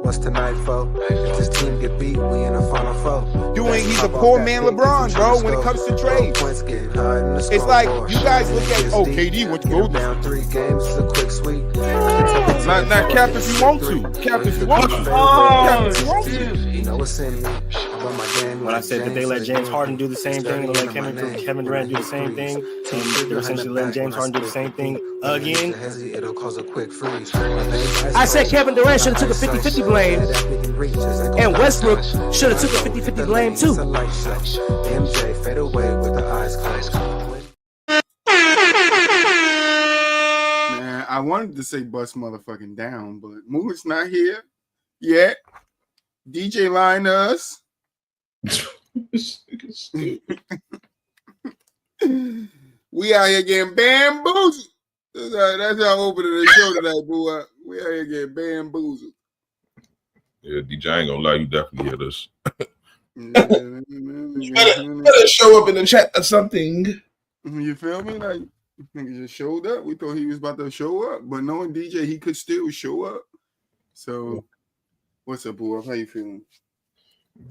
What's tonight, folks? If this team get beat, we in the final four. He's a poor man LeBron, bro, when it comes to trades. It's like, you guys look at, KD went to go down 3 games, it's a quick sweep. Not cap if you want to. Cap if you want to. Cap if you want to. You know what's in me. When I said that they let James Harden do the same thing, and let Kevin Durant do the same thing, and they're essentially letting James Harden do the same thing again. I said Kevin Durant should have took a 50-50 blame, and Westbrook should have took a 50-50 blame too. MJ fade away with the eyes closed. Man, I wanted to say bust motherfucking down, but Moore's not here yet. DJ Linus. We out here getting bamboozled. That's how I opened the show tonight, boy. We out here getting bamboozled. Yeah, DJ, I ain't gonna lie, you definitely hit us. You better show up in the chat or something. You feel me? Like, nigga just showed up. We thought he was about to show up, but knowing DJ, he could still show up. So, what's up, boy? How you feeling?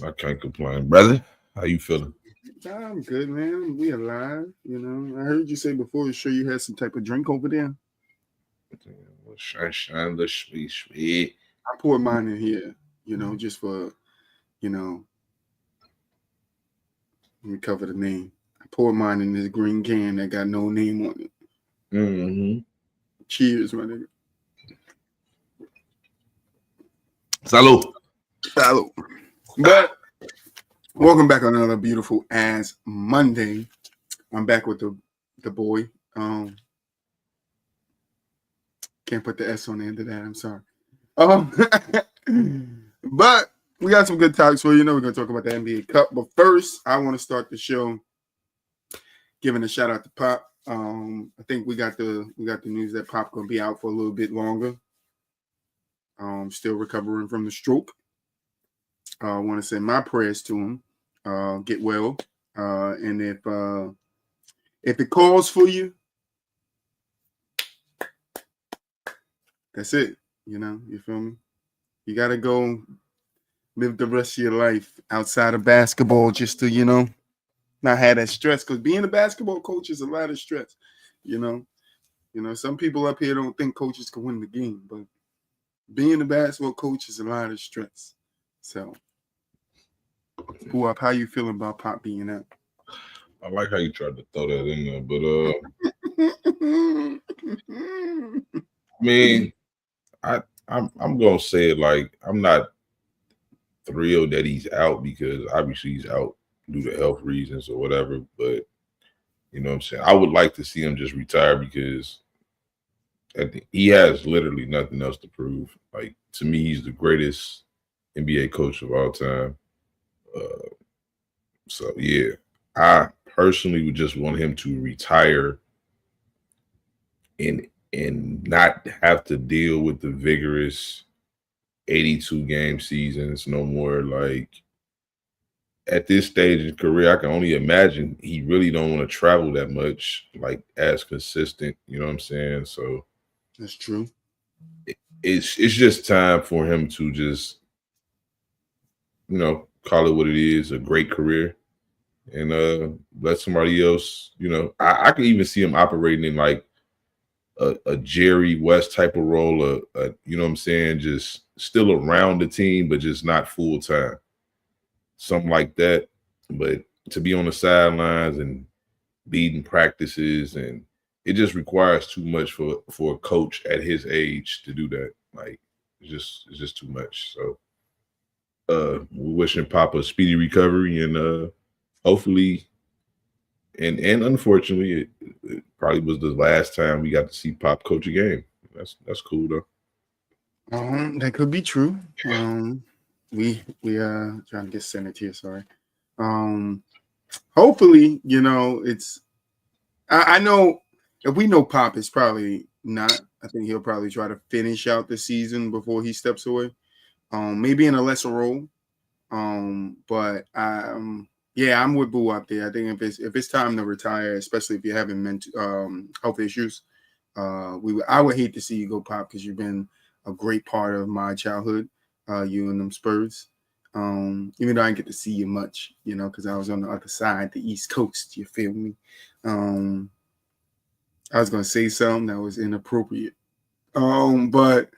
I can't complain, brother. How you feeling? I'm good, man. We alive, you know. I heard you say before the show you had some type of drink over there. Shine, sweet. I poured mine in here, you know, just for, you know, let me cover the name. I poured mine in this green can that got no name on it. Mm-hmm. Cheers, my nigga. Salud. But welcome back on another beautiful ass Monday. I'm back with the boy. Can't put the S on the end of that. I'm sorry. But we got some good topics for you. Know we're gonna talk about the NBA Cup. But first, I want to start the show giving a shout out to Pop. I think we got the news that Pop gonna be out for a little bit longer. Still recovering from the stroke. I want to send my prayers to him. Get well. And if it calls for you, that's it. You know, you feel me? You got to go live the rest of your life outside of basketball just to, you know, not have that stress. Because being a basketball coach is a lot of stress, you know. You know, some people up here don't think coaches can win the game, but being a basketball coach is a lot of stress. So, how you feeling about Pop being out? I like how you tried to throw that in there, but I mean, I'm gonna say it like I'm not thrilled that he's out because obviously he's out due to health reasons or whatever. But you know what I'm saying? I would like to see him just retire because he has literally nothing else to prove. Like, to me, he's the greatest NBA coach of all time. So yeah, I personally would just want him to retire and not have to deal with the vigorous 82 game seasons no more. Like, at this stage in his career, I can only imagine he really don't want to travel that much, like as consistent. You know what I'm saying? So that's true. It's just time for him to just, you know, call it what it is, a great career, and let somebody else, you know, I could even see him operating in like a Jerry West type of role, you know what I'm saying, just still around the team, but just not full time. Something like that. But to be on the sidelines and leading practices, and it just requires too much for a coach at his age to do that. Like, it's just too much. So we're wishing Papa a speedy recovery, and hopefully, and unfortunately, it probably was the last time we got to see Pop coach a game. That's cool though. That could be true. We trying to get Senate here. Sorry. Hopefully, you know, it's. I know if we know Pop, it's probably not. I think he'll probably try to finish out the season before he steps away. Maybe in a lesser role. But Yeah, I'm with Boo out there. I think if it's time to retire, especially if you're having health issues, I would hate to see you go, Pop, because you've been a great part of my childhood. You and them Spurs. Even though I didn't get to see you much, because I was on the other side, the East Coast. You feel me? I was gonna say something that was inappropriate. But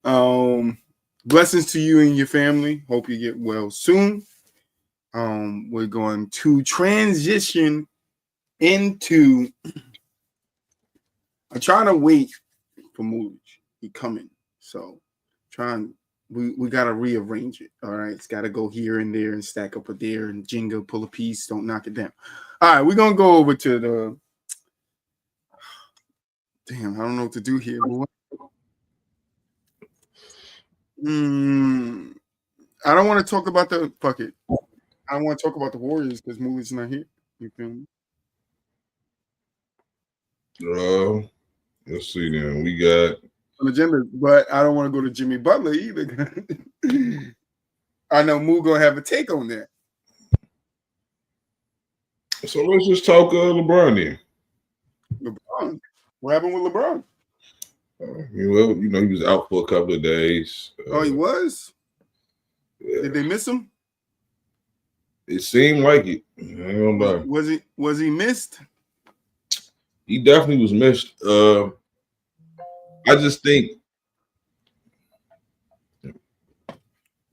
blessings to you and your family. Hope you get well soon. We're going to transition into. I'm trying to wait for Moolage. He coming, so we gotta rearrange it. All right, it's gotta go here and there and stack up a there and jingle, pull a piece. Don't knock it down. All right, we're gonna go over to the. Damn, I don't know what to do here, boy. I don't want to talk about the fuck it. I don't want to talk about the Warriors because Mooley's not here. You feel me? Let's see then. We got On the agenda, but I don't want to go to Jimmy Butler either. I know Moo gonna have a take on that. So let's just talk LeBron then. LeBron. What happened with LeBron? He was out for a couple of days. He was? Yeah. Did they miss him? It seemed like it. I ain't gonna lie. Was he missed? He definitely was missed. I just think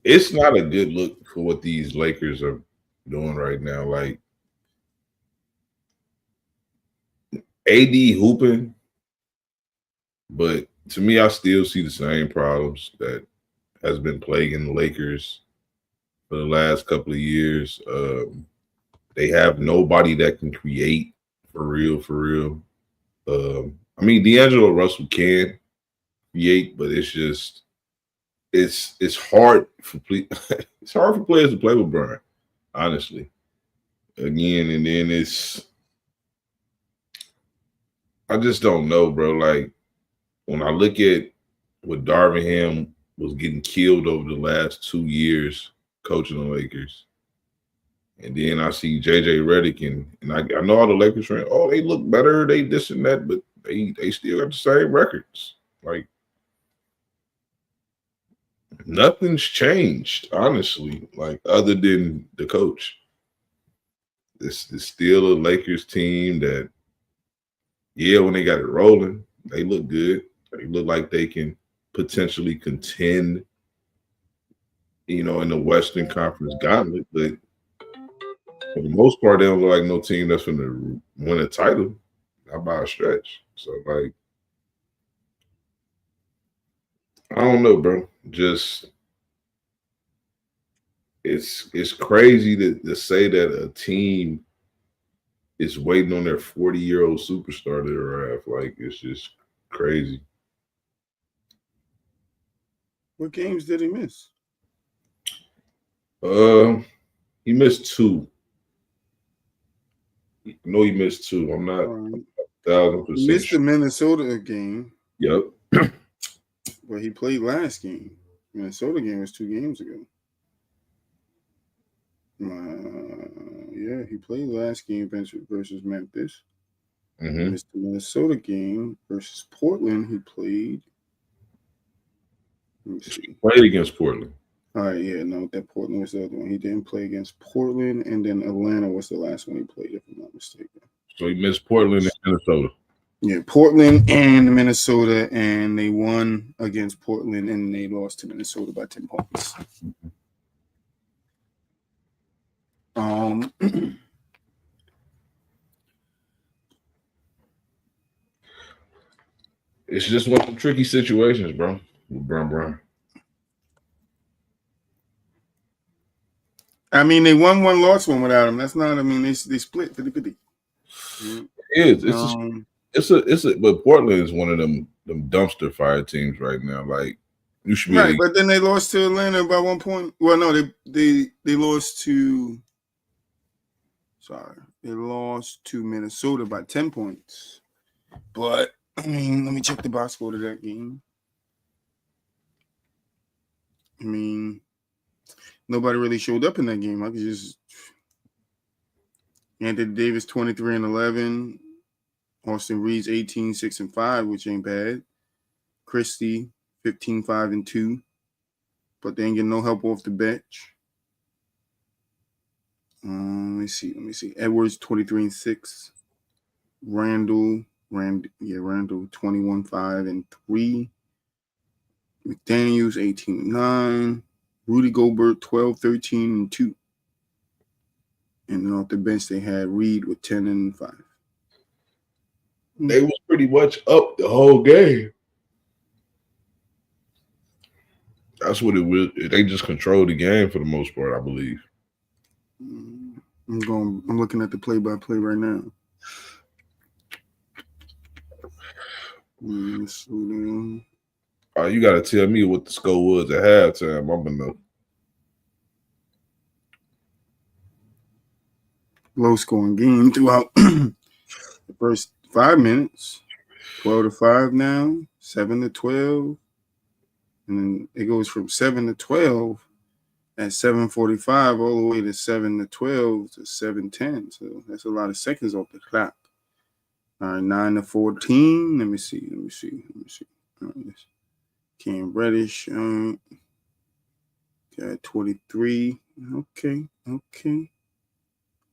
it's not a good look for what these Lakers are doing right now. Like AD hooping, but to me, I still see the same problems that has been plaguing the Lakers for the last couple of years. They have nobody that can create for real. I mean, D'Angelo Russell can create, but it's just it's hard for it's hard for players to play with Brian, honestly. Again, and then I just don't know, bro. Like when I look at what Darvin Ham was getting killed over the last 2 years coaching the Lakers. And then I see JJ Redick and I know all the Lakers fans, they look better, they this and that, but they still got the same records. Like nothing's changed, honestly, like other than the coach. This is still a Lakers team that, when they got it rolling, they look good. They look like they can potentially contend, in the Western Conference Gauntlet, but for the most part, they don't look like no team that's going to win a title, not by a stretch. So, like, I don't know, bro. Just it's crazy to say that a team is waiting on their 40-year-old superstar to arrive. Like, it's just crazy. What games did he miss? He missed 2. No, he missed 2. I'm not 1,000%. He missed the Minnesota game. Yep. But he played last game. Minnesota game was 2 games ago. He played last game versus Memphis. Mm-hmm. Missed the Minnesota game versus Portland. He played. Let me see. Played against Portland. All right, that Portland was the other one. He didn't play against Portland, and then Atlanta was the last one he played, if I'm not mistaken. So he missed Portland and Minnesota. Yeah, Portland and Minnesota, and they won against Portland, and they lost to Minnesota by 10 points. It's just one of the tricky situations, bro, with Brown. I mean, they won one, lost one without him. That's not. I mean, they split 50-50. But Portland is one of them dumpster fire teams right now. Like you should be right, but then they lost to Atlanta by 1 point. Well, no, they lost to. Sorry, they lost to Minnesota by 10 points. But I mean, let me check the box score to that game. I mean, nobody really showed up in that game. I could just Anthony Davis 23-11. Austin Reeves 18-6-5, which ain't bad. Christie 15-5-2, but they ain't getting no help off the bench. Let me see. Edwards 23-6. Randall 21-5-3. McDaniels 18-9. Rudy Gobert 12-13-2. And then off the bench they had Reed with 10-5. They was pretty much up the whole game. That's what it was. They just controlled the game for the most part, I believe. I'm looking at the play-by-play right now. You got to tell me what the score was at halftime. I'm gonna know. Low-scoring game throughout the first 5 minutes. 12-5 now. 7-12. And then it goes from 7-12 at 7:45 all the way to 7-12 to 7:10. So that's a lot of seconds off the clock. All right, 9-14. Let me see. All right, Cam Reddish. Got 23. Okay.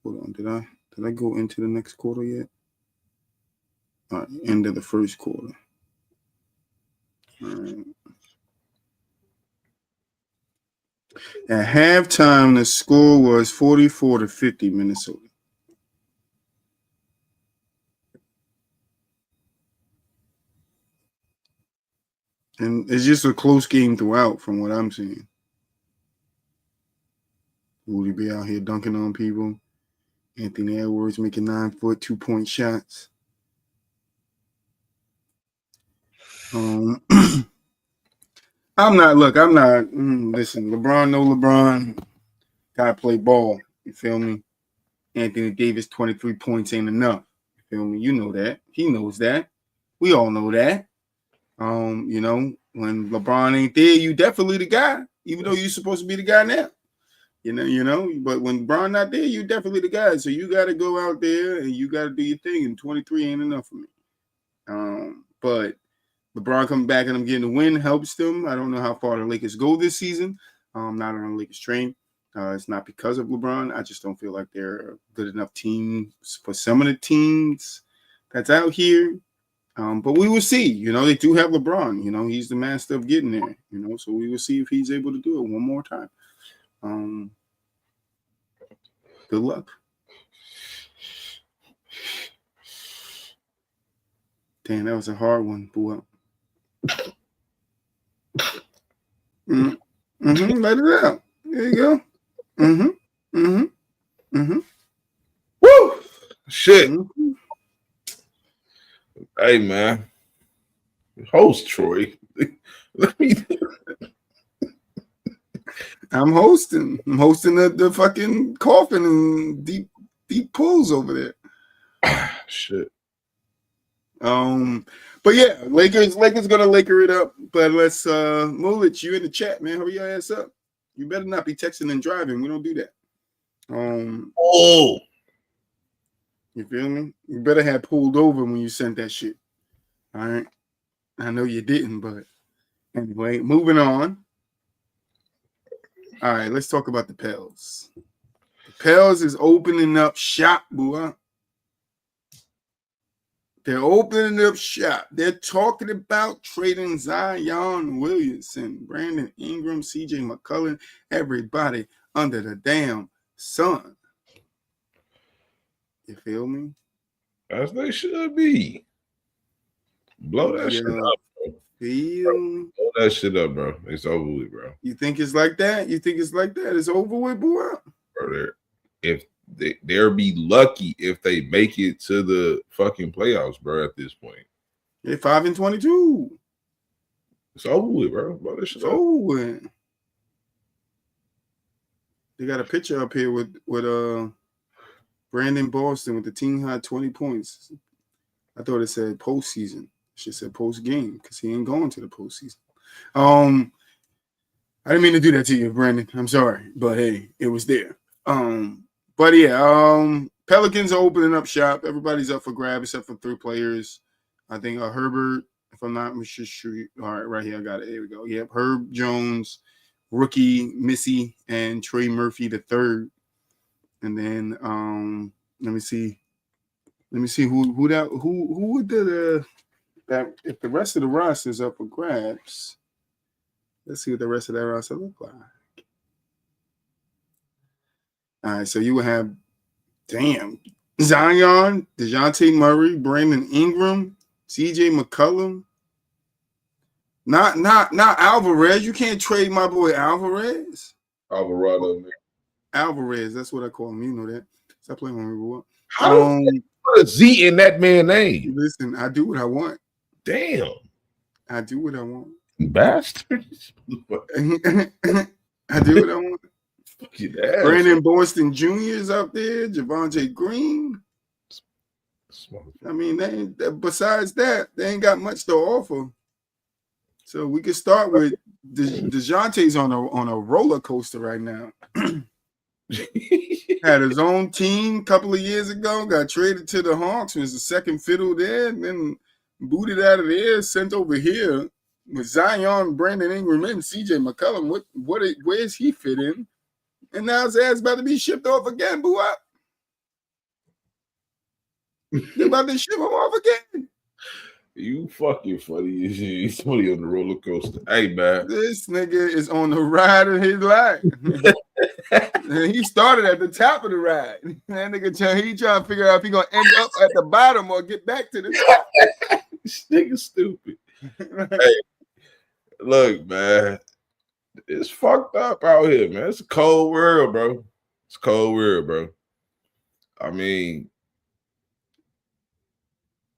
Hold on. Did I go into the next quarter yet? All right, end of the first quarter. All right. At halftime, the score was 44-50 Minnesota. And it's just a close game throughout from what I'm seeing. Rudy be out here dunking on people. Anthony Edwards making 9-foot, 2-point shots. Listen, LeBron, gotta play ball. You feel me? Anthony Davis, 23 points ain't enough. You feel me? You know that. He knows that. We all know that. When LeBron ain't there, you definitely the guy, even though you're supposed to be the guy now. But when LeBron not there, you definitely the guy. So you gotta go out there and you gotta do your thing, and 23 ain't enough for me. But LeBron coming back and I'm getting a win helps them. I don't know how far the Lakers go this season. I'm not on the Lakers train. It's not because of LeBron. I just don't feel like they're a good enough team for some of the teams that's out here. But we will see. They do have LeBron. He's the master of getting there. So we will see if he's able to do it one more time. Good luck. Damn, that was a hard one, boy. Let it out. There you go. Woo! Shit. Hey, man. Host Troy. I'm hosting. I'm hosting the fucking coffin and deep pulls over there. Shit. But yeah, Lakers gonna Laker it up. But let's Mulich, you in the chat, man. Hurry your ass up. You better not be texting and driving. We don't do that. You feel me? You better have pulled over when you sent that shit. All right. I know you didn't, but anyway, moving on. All right, let's talk about the Pels. The Pels is opening up shop, boy. They're opening up shop. They're talking about trading Zion Williamson, Brandon Ingram, CJ McCollum, everybody under the damn sun. You feel me? As they should be. Blow that shit up, bro. Blow that shit up, bro. It's over with, bro. You think it's like that? It's over with, boy? Bro, they'll be lucky if they make it to the fucking playoffs, bro, at this point. They're 5-22. It's over with, bro. Blow that shit it's over with. They got a picture up here with Brandon Boston with the team high 20 points. I thought it said postseason. It should say post game because he ain't going to the postseason. I didn't mean to do that to you, Brandon. I'm sorry, but hey, it was there. But yeah, Pelicans are opening up shop. Everybody's up for grab except for 3 players. I think Herbert, if I'm not sure. All right, right here. I got it. Here we go. Yep. Herb Jones, rookie Missy, and Trey Murphy the third. And then let me see who would that if the rest of the roster is up for grabs. Let's see what the rest of that roster look like. All right, so you will have Zion, DeJounte Murray, Brandon Ingram, CJ McCollum. Not Alvarez. You can't trade my boy Alvarez. Alvarado, man. Alvarez, that's what I call him. You know that. Stop playing with me, boy. How put a Z in that man's name? Listen, I do what I want. Damn. I do what I want. Bastards. I do what I want. Yeah. Brandon Boston Jr. is up there. Javonte Green. I mean, besides that, they ain't got much to offer. So we could start with DeJounte's on a roller coaster right now. Had his own team a couple of years ago, got traded to the Hawks, was the second fiddle there, and then booted out of there, sent over here with Zion, Brandon Ingram, and CJ McCollum. Where's he fit in? And now his ass about to be shipped off again, boo up. They're about to ship him off again. You fucking funny as shit. He's funny on the roller coaster. Hey, man. This nigga is on the ride of his life. He started at the top of the ride. That nigga he trying to figure out if he gonna end up at the bottom or get back to the top. This nigga stupid. Hey, look, man. It's fucked up out here, man. It's a cold world, bro. It's a cold world, bro. I mean,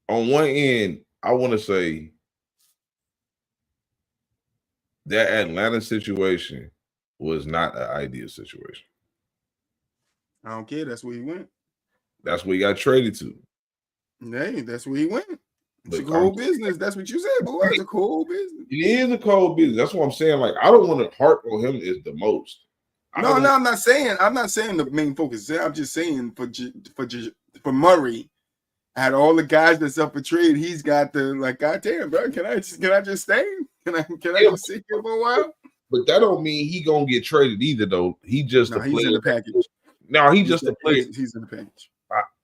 on one end, I want to say that Atlanta situation was not an ideal situation. I don't care. That's where he went. That's where he got traded to. Hey, that's where he went. It's But a cold business. That's what you said, boy. It's a cold business. It is a cold business. That's what I'm saying. Like, I don't want to harp on him as the most. No, I'm not saying the main focus. I'm just saying for Murray, out of all the guys that's up for trade, he's got the goddamn, bro. Can I just stay? Can I just sit here for a while? But that don't mean he gonna get traded either, though. He's just a player. He's in the package. No, he's just a player. He's in the package.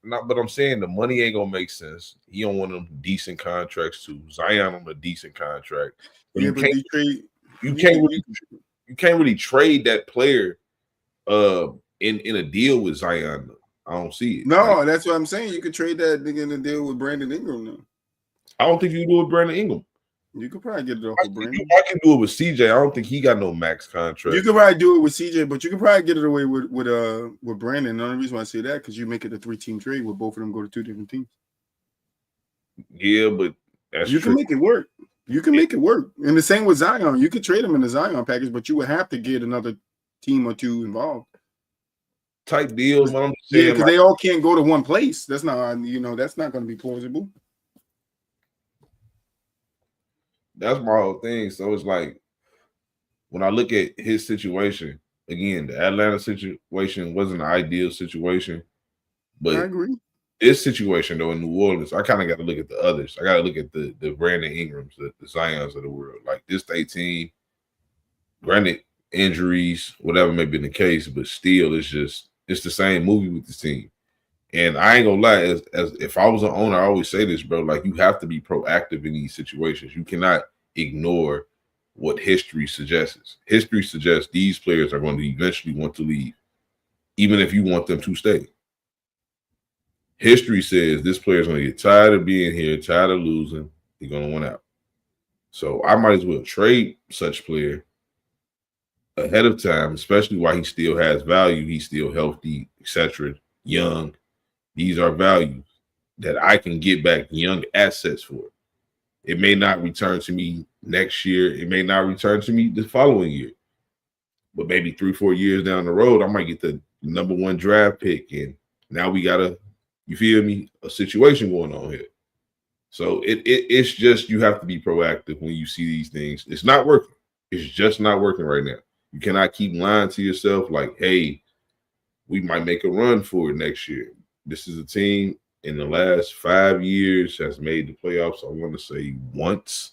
But I'm saying the money ain't gonna make sense. He on one of them decent contracts too. Zion on a decent contract. But you can't really trade that player in a deal with Zion. I don't see it. No, that's what I'm saying. You could trade that nigga in a deal with Brandon Ingram now. I don't think you can do it with Brandon Ingram. You could probably get it off with Brandon. I can do it with CJ. I don't think he got no max contract. You could probably do it with CJ, but you could probably get it away with Brandon. The only reason why I say that because you make it a 3-team trade where both of them go to 2 different teams. Yeah, but you can make it work. You can make it work. And the same with Zion. You could trade him in the Zion package, but you would have to get another team or 2 involved. Type deals, what I'm saying. Yeah, because they all can't go to one place. That's not, that's not going to be plausible. That's my whole thing. So it's like when I look at his situation, again, the Atlanta situation wasn't an ideal situation. But I agree. This situation, though, in New Orleans, I kind of got to look at the others. I got to look at the Brandon Ingrams, the Zions of the world. Like this state team, granted, injuries, whatever may be the case, but still, it's the same movie with the team. And I ain't gonna lie, as if I was an owner, I always say this, bro. Like, you have to be proactive in these situations. You cannot ignore what history suggests. History suggests these players are going to eventually want to leave, even if you want them to stay. History says this player is going to get tired of being here, tired of losing. He's going to want out. So I might as well trade such player ahead of time, especially while he still has value. He's still healthy, etc., young. These are values that I can get back young assets for. It may not return to me next year. It may not return to me the following year. But maybe 3-4 years down the road, I might get the number 1 draft pick. And now we got you feel me, a situation going on here. So it's just you have to be proactive when you see these things. It's not working. It's just not working right now. You cannot keep lying to yourself like, hey, we might make a run for it next year. This is a team in the last 5 years has made the playoffs, I want to say once,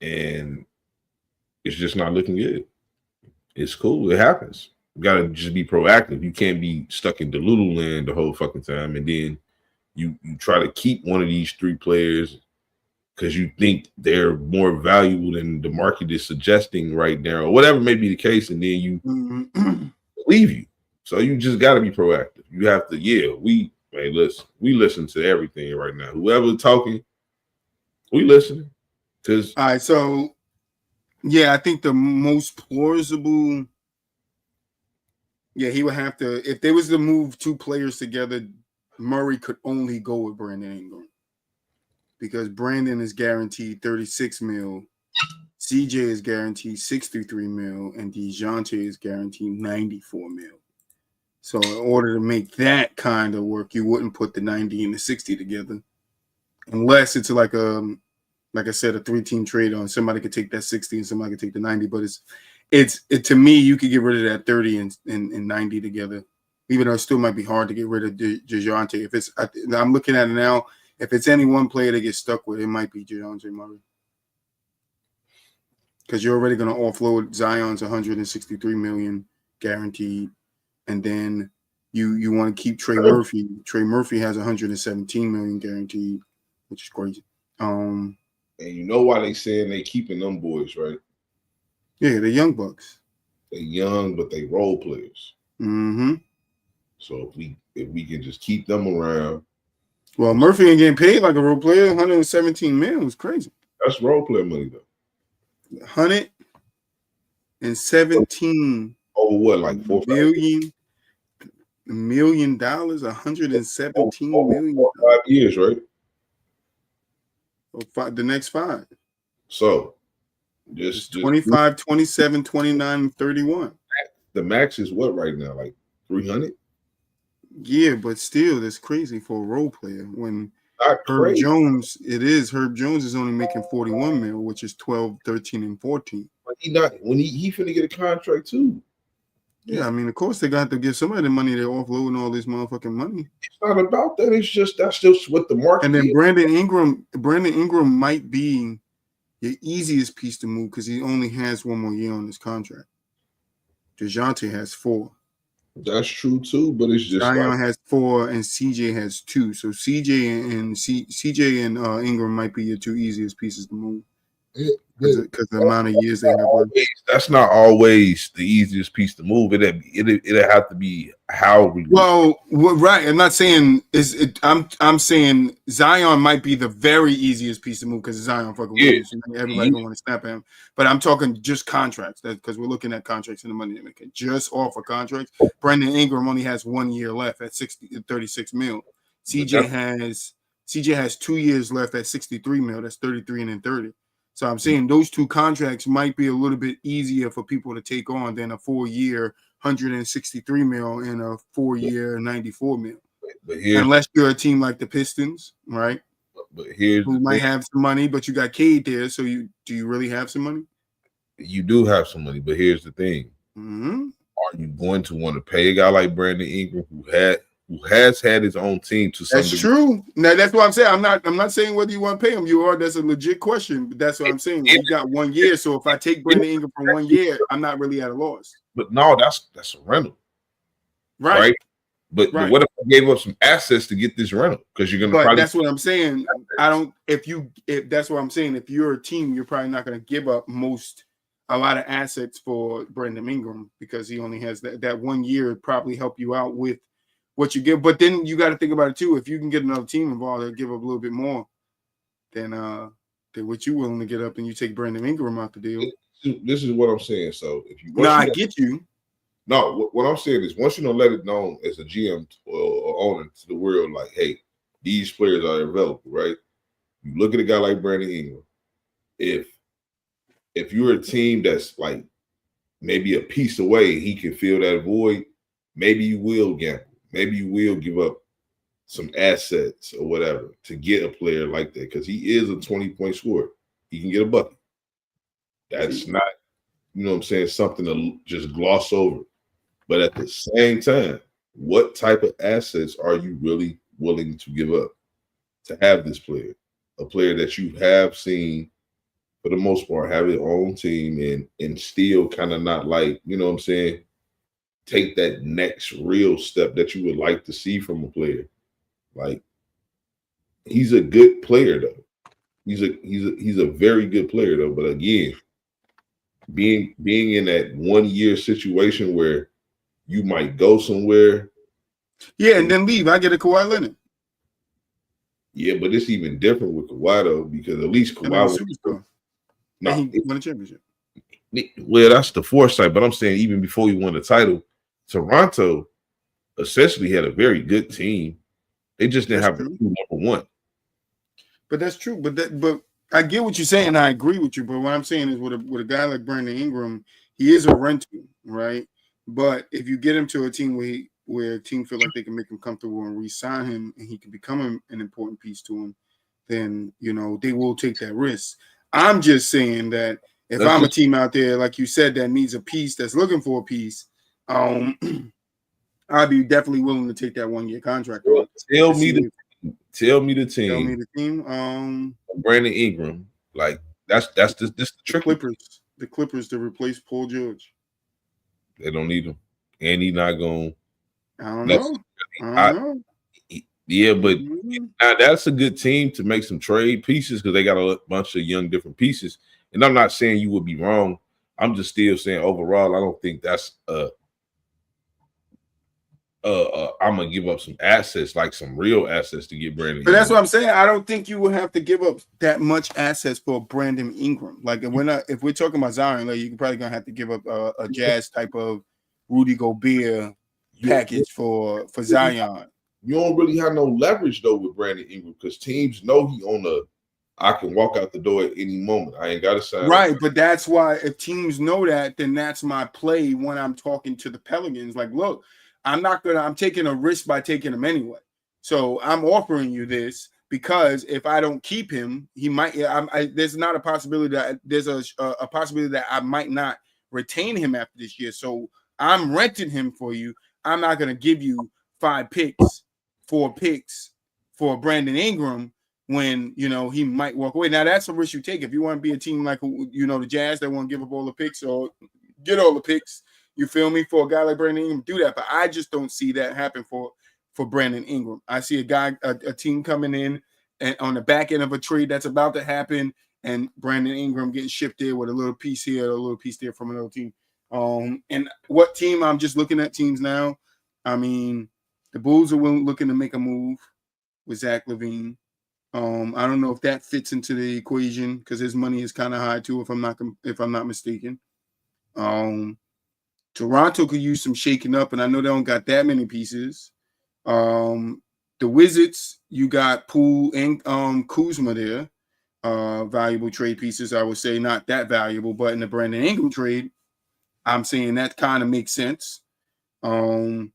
and it's just not looking good. It's cool. It happens. You got to just be proactive. You can't be stuck in Delulu land the whole fucking time, and then you try to keep one of these 3 players because you think they're more valuable than the market is suggesting right now, or whatever may be the case, and then you leave you. So you just got to be proactive. You have to, we listen to everything right now. Whoever's talking, we listening. All right, so I think the most plausible, he would have to, if they was to move 2 players together, Murray could only go with Brandon Ingram because Brandon is guaranteed $36 million, CJ is guaranteed $63 million, and DeJounte is guaranteed $94 million. So in order to make that kind of work, you wouldn't put the 90 and the 60 together, unless it's like I said, a 3-team trade on somebody could take that 60 and somebody could take the 90. But it's to me, you could get rid of that 30 and 90 together, even though it still might be hard to get rid of DeJounte. If it's, I'm looking at it now, if it's any one player they get stuck with, it might be DeJounte Murray. Because you're already going to offload Zion's $163 million guaranteed. And then you want to keep Trey Murphy. Trey Murphy has $117 million guaranteed, which is crazy. And you know why they saying they keeping them boys, right? Yeah, the young bucks. They young, but they role players. Mm-hmm. So if we can just keep them around. Well, Murphy ain't getting paid like a role player. $117 million was crazy. That's role player money though. $117 over what, like $4 million. $1 million, $117 million. 5 years, right? The next 5. So just 25, 27, 29, and 31. The max is what right now? Like 300? Yeah, but still, that's crazy for a role player. When Herb Jones is only making $41 million, which is 12, 13, and 14. But he finna get a contract too. Yeah, I mean, of course they got to give somebody the money. They're offloading all this motherfucking money. It's not about that. It's just that's just what the market. And then is. Brandon Ingram might be the easiest piece to move because he only has 1 more year on his contract. DeJounte has 4. That's true too, but it's just Zion has 4 and CJ has 2. So CJ and Ingram might be your 2 easiest pieces to move. Because the amount of years they have left. That's not always the easiest piece to move. It'll have to be how we. Well, right. I'm not saying I'm saying Zion might be the very easiest piece to move because Zion fucking wins. Everybody gonna want to snap at him. But I'm talking just contracts because we're looking at contracts and the money they make. Just off of contracts. Brandon Ingram only has 1 year left at 36 mil. CJ has 2 years left at 63 mil. That's 33 and then 30. So I'm saying those 2 contracts might be a little bit easier for people to take on than a 4-year 163 mil and a 4-year 94 mil. Unless you're a team like the Pistons, right? But here's who might have some money, but you got Cade there. So do you really have some money? You do have some money, but here's the thing: are you going to want to pay a guy like Brandon Ingram who has had his own team to some degree? That's true. Now that's what I'm saying. I'm not saying whether you want to pay him. That's a legit question. But that's what I'm saying. He got 1 year. So if I take Brandon Ingram for 1 year, I'm not really at a loss. But no, that's a rental. Right? But what if I gave up some assets to get this rental? Because you're gonna probably. That's what I'm saying. If that's what I'm saying, if you're a team, you're probably not gonna give up a lot of assets for Brandon Ingram because he only has that 1 year probably help you out with what you give. But then you got to think about it too. If you can get another team involved, they'll give up a little bit more than what you willing to get up, and you take Brandon Ingram out the deal. This is what I'm saying. So if you, I get you. No, what I'm saying is once you don't let it known as a GM or owner to the world, like, hey, these players are available, right? You look at a guy like Brandon Ingram. If you're a team that's like maybe a piece away, he can fill that void. Maybe you will gamble. Maybe you will give up some assets or whatever to get a player like that because he is a 20-point scorer. He can get a bucket. That's not, you know what I'm saying, something to just gloss over. But at the same time, what type of assets are you really willing to give up to have this player? A player that you have seen, for the most part, have his own team and still kind of not like, you know what I'm saying, take that next real step that you would like to see from a player. Like, he's a good player though. He's a very good player though. But again, being in that 1 year situation where you might go somewhere. Yeah, and then leave. I get a Kawhi Leonard. Yeah, but it's even different with Kawhi though, because at least Kawhi superstar. No, and he won a championship. Well, that's the foresight, but I'm saying even before he won the title, Toronto essentially had a very good team. They just didn't have a true number one. But that's true. But I get what you're saying. I agree with you. But what I'm saying is, with a guy like Brandon Ingram, he is a rental, right? But if you get him to a team where a team feel like they can make him comfortable and re-sign him, and he can become an important piece to him, then they will take that risk. I'm just saying that if I'm a team out there, like you said, that needs a piece, that's looking for a piece, I'd be definitely willing to take that 1 year contract. Well, tell me the team. Tell me the team. Brandon Ingram, like this the trick. The Clippers to replace Paul George. They don't need him, and he's not going. I don't know. Yeah, but now that's a good team to make some trade pieces because they got a bunch of young different pieces. And I'm not saying you would be wrong. I'm just still saying overall, I don't think that's I'm gonna give up some assets, like some real assets, to get Brandon. But that's what I'm saying. I don't think you would have to give up that much assets for Brandon Ingram. Like if we're talking about Zion, like you're probably gonna have to give up a Jazz type of Rudy Gobert package for Zion. You don't really have no leverage though with Brandon Ingram because teams know he on I can walk out the door at any moment. I ain't got to sign. Right, but that's why if teams know that, then that's my play when I'm talking to the Pelicans. Like, look, I'm taking a risk by taking him anyway. So I'm offering you this because if I don't keep him, he might. There's not a possibility that there's a possibility that I might not retain him after this year. So I'm renting him for you. I'm not going to give you 4 picks for Brandon Ingram when he might walk away. Now that's a risk you take if you want to be a team like the Jazz that want to give up all the picks or get all the picks. You feel me? For a guy like Brandon Ingram, do that. But I just don't see that happen for Brandon Ingram. I see a team coming in and on the back end of a trade that's about to happen, and Brandon Ingram getting shipped there with a little piece here, a little piece there from another team. And what team? I'm just looking at teams now. I mean, the Bulls are looking to make a move with Zach LaVine. I don't know if that fits into the equation because his money is kind of high too, if I'm not mistaken. Toronto could use some shaking up, and I know they don't got that many pieces. The Wizards, you got Poole and Kuzma there. Valuable trade pieces, I would say, not that valuable, but in the Brandon Ingram trade, I'm saying that kind of makes sense. I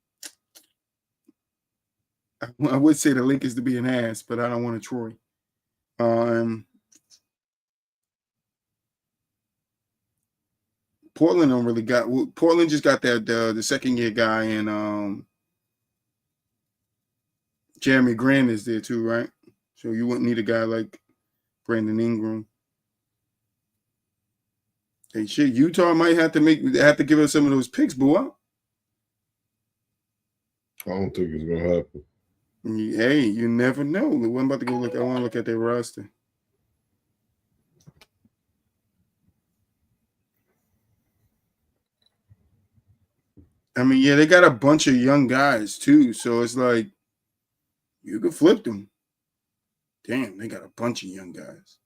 would say the Lakers to be an ass, but I don't want a Troy. Portland don't really got. Portland just got the second year guy, and Jeremy Grant is there too, right? So you wouldn't need a guy like Brandon Ingram. Hey, shit, Utah might have to give us some of those picks, boy. I don't think it's gonna happen. Hey, you never know. I'm about to go look. I want to look at their roster. I mean, yeah, they got a bunch of young guys too, so it's like you could flip them. Damn, they got a bunch of young guys.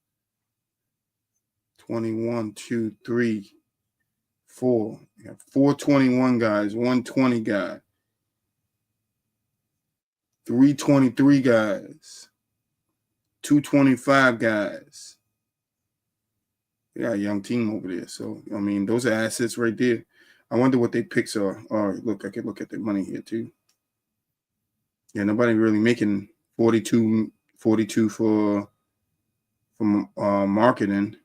21, 2, 3, 4. You got 421 guys, 120 guy, 323 guys, 225 guys. They got a young team over there. So, I mean, those are assets right there. I wonder what their picks are. All right, look, I can look at their money here too. Yeah, nobody really making 42 for marketing.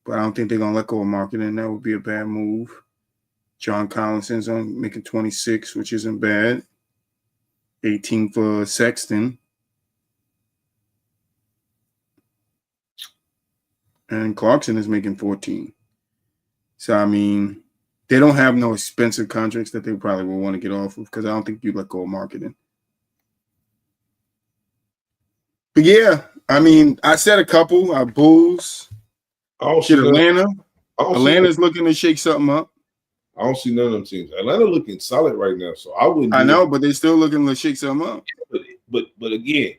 But I don't think they're going to let go of marketing. That would be a bad move. John Collinson's on making 26, which isn't bad. 18 for Sexton. And Clarkson is making 14. So, I mean, they don't have no expensive contracts that they probably will want to get off of because I don't think you let go of marketing. But yeah, I mean, I said a couple. Bulls. Shit, Atlanta. Atlanta's looking to shake something up. I don't see none of them teams. Atlanta looking solid right now, so I wouldn't. I know, but they're still looking to shake something up. But again,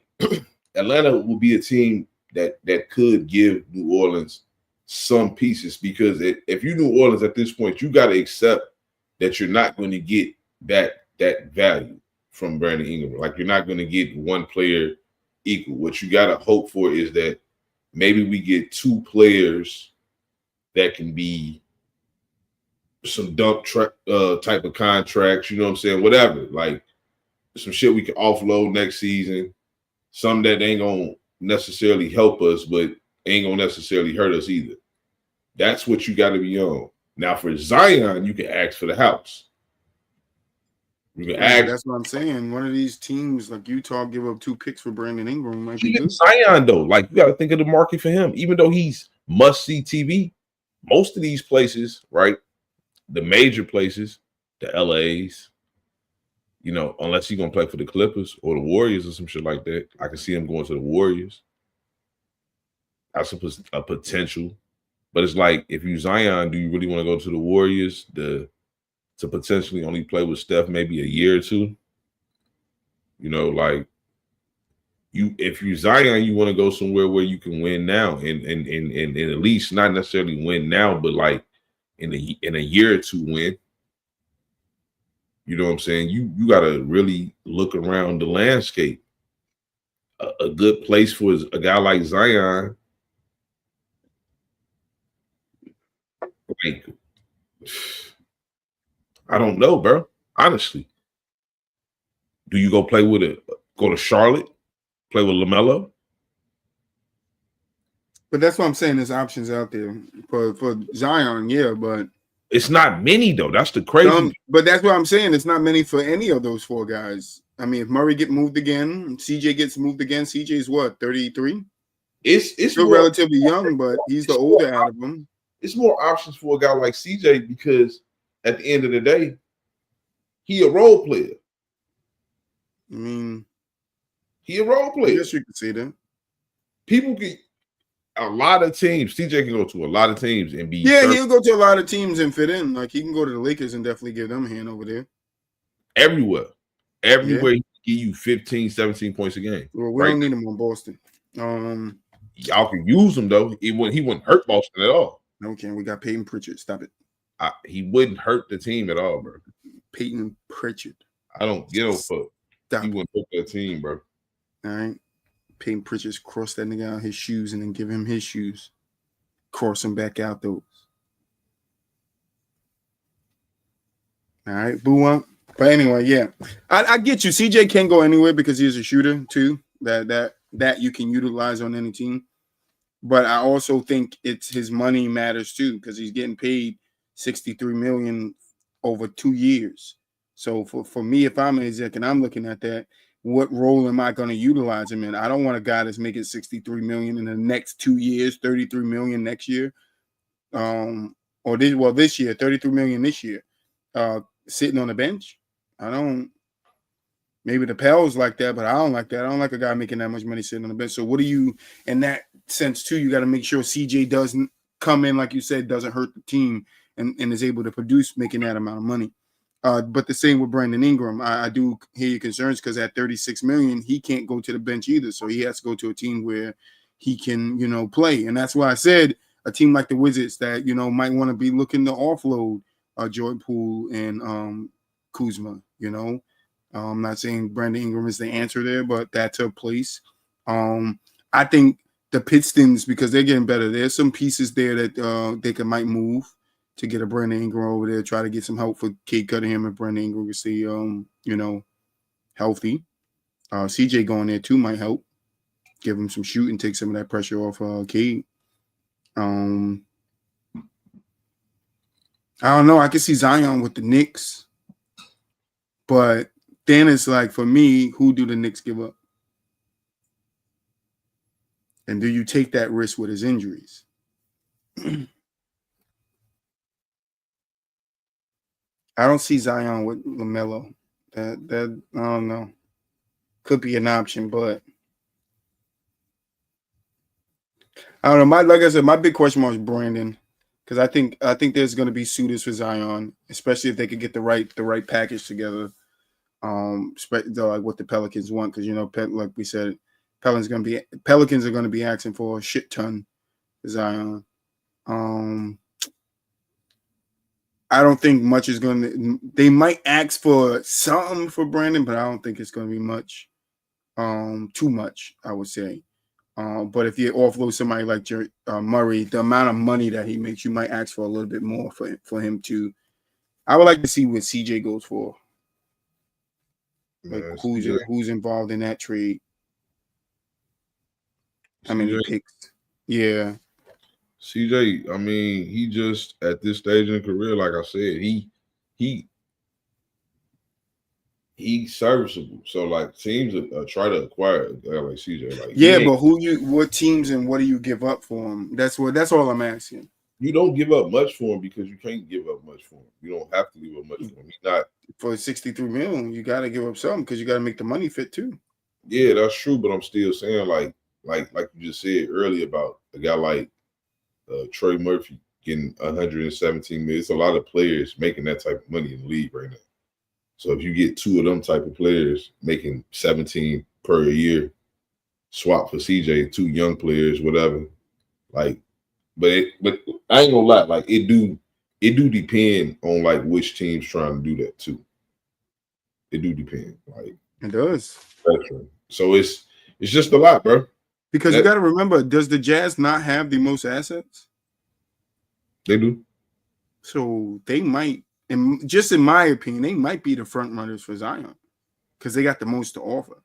Atlanta will be a team that could give New Orleans some pieces because if you New Orleans at this point, you got to accept that you're not going to get that value from Brandon Ingram. Like you're not going to get one player equal. What you got to hope for is that maybe we get two players that can be some dump type of contracts, you know what I'm saying? Whatever, like some shit we can offload next season, some that ain't gonna necessarily help us, but ain't gonna necessarily hurt us either. That's what you got to be on. Now for Zion, you can ask for the house. You can ask. That's what I'm saying. One of these teams like Utah give up 2 picks for Brandon Ingram might be Even good. Zion though, like you got to think of the market for him. Even though he's must-see TV, most of these places, right? The major places, the LAs, you know, unless he's gonna play for the Clippers or the Warriors or some shit like that, I can see him going to the Warriors. That's a potential, but it's like if you Zion, do you really want to go to the Warriors to potentially only play with Steph maybe a year or two? You know, like if you Zion, you want to go somewhere where you can win now, and at least not necessarily win now, but like in a year or two win. You know what I'm saying? You got to really look around the landscape. A good place for a guy like Zion, like I don't know, bro. Honestly, do you go to Charlotte, play with LaMelo? But that's what I'm saying. There's options out there for Zion, yeah, but it's not many though. That's the crazy. But that's what I'm saying. It's not many for any of those 4 guys. I mean, if Murray get moved again, CJ gets moved again. CJ's what, 33? It's still more, relatively young, but he's the older out of them. It's more options for a guy like CJ because at the end of the day, he a role player. I mean, he a role player. I guess you could say that. People get a lot of teams. CJ can go to a lot of teams and be. Yeah, he'll go to a lot of teams and fit in. Like he can go to the Lakers and definitely give them a hand over there. Everywhere he can give you 15, 17 points a game. Well, we don't need him on Boston. Y'all can use him though. He wouldn't hurt Boston at all. Okay, we got Peyton Pritchard. Stop it. He wouldn't hurt the team at all, bro. Peyton Pritchard. I don't give a fuck. He wouldn't hurt that team, bro. All right. Peyton Pritchard cross that nigga out his shoes and then give him his shoes. Cross him back out those. All right, boo up. But anyway, yeah. I get you. CJ can't go anywhere because he's a shooter too. That you can utilize on any team. But I also think it's his money matters too, because he's getting paid $63 million over 2 years. So for me, if I'm an exec and I'm looking at that, what role am I going to utilize him in? I don't want a guy that's making $63 million in the next 2 years, $33 million next year, this year, $33 million this year, sitting on the bench. I don't. Maybe the Pels like that, but I don't like that. I don't like a guy making that much money sitting on the bench. So what do you, in that sense too, you got to make sure CJ doesn't come in, like you said, doesn't hurt the team and is able to produce making that amount of money. But the same with Brandon Ingram. I do hear your concerns because at $36 million, he can't go to the bench either. So he has to go to a team where he can, play. And that's why I said a team like the Wizards that, might want to be looking to offload Jordan Poole and Kuzma, I'm not saying Brandon Ingram is the answer there, but that's a place. I think the Pistons, because they're getting better, there's some pieces there that they might move to get a Brandon Ingram over there, try to get some help for Cade Cunningham and Brandon Ingram to stay, healthy. CJ going there too might help. Give him some shooting, take some of that pressure off Cade. I don't know. I can see Zion with the Knicks, but then it's like for me, who do the Knicks give up? And do you take that risk with his injuries? I don't see Zion with LaMelo. That I don't know. Could be an option, but I don't know. Like I said, my big question mark is Brandon, because I think there's going to be suitors for Zion, especially if they could get the right package together. Like what the Pelicans want, because like we said, Pelicans are going to be asking for a shit ton for Zion. I don't think much is going to. They might ask for something for Brandon, but I don't think it's going to be much. Too much, I would say. But if you offload somebody like Murray, the amount of money that he makes, you might ask for a little bit more for him to. I would like to see what CJ goes for. Like who's involved in that trade? How many picks? Yeah. CJ, I mean, he just at this stage in the career, like I said, he's serviceable. So like teams try to acquire a guy like CJ. Like but what teams and what do you give up for him? That's all I'm asking. You don't give up much for him because you can't give up much for him. You don't have to give up much for him. He's not for 63 million. You got to give up something because you got to make the money fit too. Yeah, that's true. But I'm still saying like you just said earlier about a guy like Trey Murphy getting 117 million. It's a lot of players making that type of money in the league right now. So if you get two of them type of players making 17 per year, swap for CJ, two young players, whatever. Like, but I ain't gonna lie, like it do depend on like which team's trying to do that too. It do depend. Like it does. So it's just a lot, bro. Because you got to remember, does the Jazz not have the most assets? They do. So they might, and just in my opinion, they might be the front runners for Zion because they got the most to offer.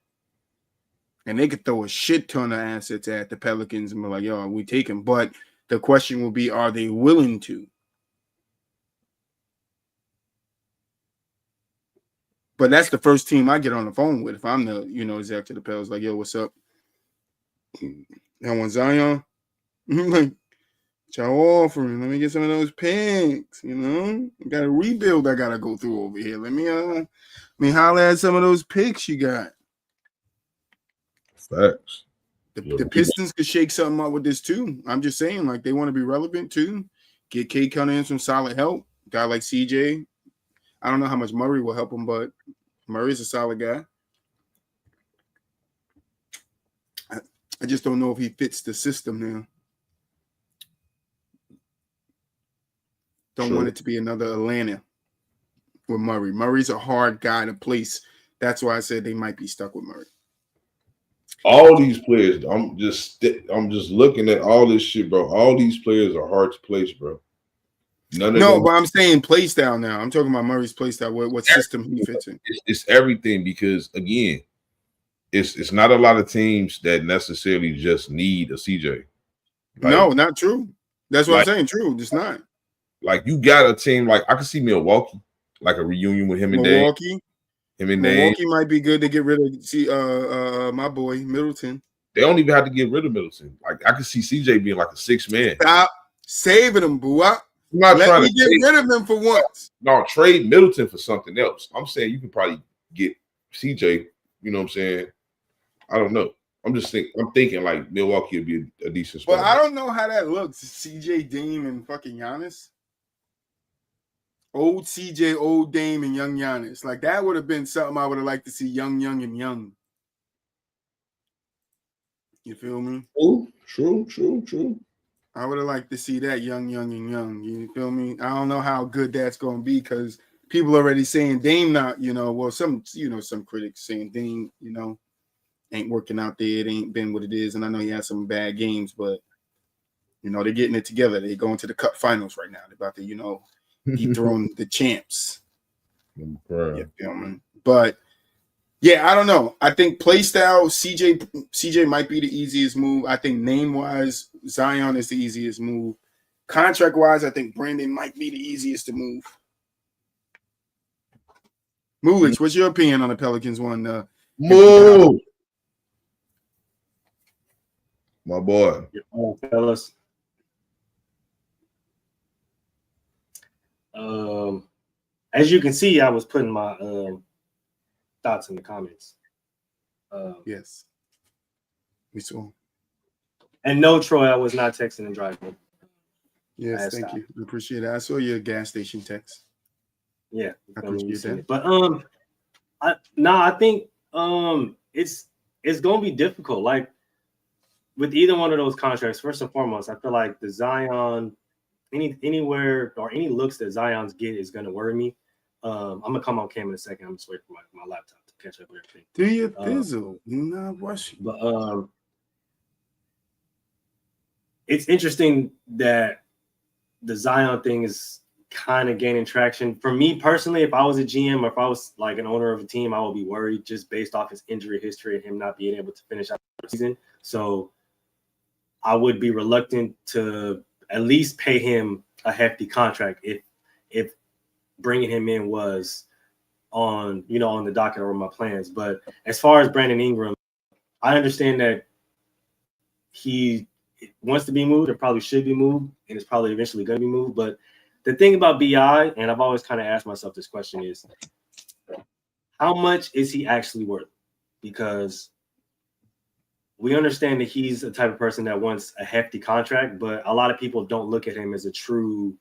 And they could throw a shit ton of assets at the Pelicans and be like, yo, we take them. But the question will be, are they willing to? But that's the first team I get on the phone with if I'm the, exec to the Pels. Like, yo, what's up? I want Zion. Like, y'all offering? Let me get some of those picks. I got a rebuild I gotta go through over here. Let me holler at some of those picks you got. Facts. The Pistons could shake something up with this too. I'm just saying, like they want to be relevant too. Get Cade Cunningham some solid help. Guy like CJ. I don't know how much Murray will help him, but Murray's a solid guy. I just don't know if he fits the system now. Don't want it to be another Atlanta with Murray. Murray's a hard guy to place. That's why I said they might be stuck with Murray. All these players, I'm just looking at all this shit, bro. All these players are hard to place, bro. But I'm saying play style now. I'm talking about Murray's play style. What system he fits in? It's everything because again, it's not a lot of teams that necessarily just need a CJ. Like, no, not true. That's what I'm saying. True, it's not. Like you got a team like I can see Milwaukee, like a reunion with him and Milwaukee. Milwaukee might be good to get rid of. My boy Middleton. They don't even have to get rid of Middleton. Like I can see CJ being like a 6 man. Stop saving him, boo. Let me get rid of him for once. No, trade Middleton for something else. I'm saying you can probably get CJ. You know what I'm saying? I don't know. I'm thinking like Milwaukee would be a decent spot. But I don't know how that looks. CJ, Dame, and fucking Giannis. Old CJ, old Dame, and young Giannis. Like that would have been something I would have liked to see. Young, and young. You feel me? True. I would have liked to see that young, and young. You feel me? I don't know how good that's going to be because people already saying Dame not, well, some critics saying Dame, ain't working out there. It ain't been what it is. And I know he has some bad games, but, they're getting it together. They're going to the Cup finals right now. They're about to, dethrone the champs. You feel me? But, yeah, I don't know. I think play style, CJ might be the easiest move. I think name-wise, Zion is the easiest move. Contract-wise, I think Brandon might be the easiest to move. Mulich, what's your opinion on the Pelicans one? Move, my boy. Fellas. As you can see, I was putting my thoughts in the comments. Yes, we saw. And no, Troy, I was not texting and driving. Yes, thank you. I appreciate it. I saw your gas station text. Yeah, I appreciate that. But I think it's gonna be difficult. Like with either one of those contracts, first and foremost, I feel like the Zion, anywhere or any looks that Zion's get is gonna worry me. I'm gonna come on cam in a second. I'm just waiting for my laptop to catch up with everything. Do you fizzle? You're not rushing. But it's interesting that the Zion thing is kind of gaining traction. For me personally, if I was a GM or if I was like an owner of a team, I would be worried just based off his injury history and him not being able to finish out the season. So I would be reluctant to at least pay him a hefty contract if bringing him in was on the docket or my plans. But as far as Brandon Ingram, I understand that he wants to be moved and probably should be moved and is probably eventually going to be moved. But the thing about BI, and I've always kind of asked myself this question, is how much is he actually worth? Because we understand that he's the type of person that wants a hefty contract, but a lot of people don't look at him as a true,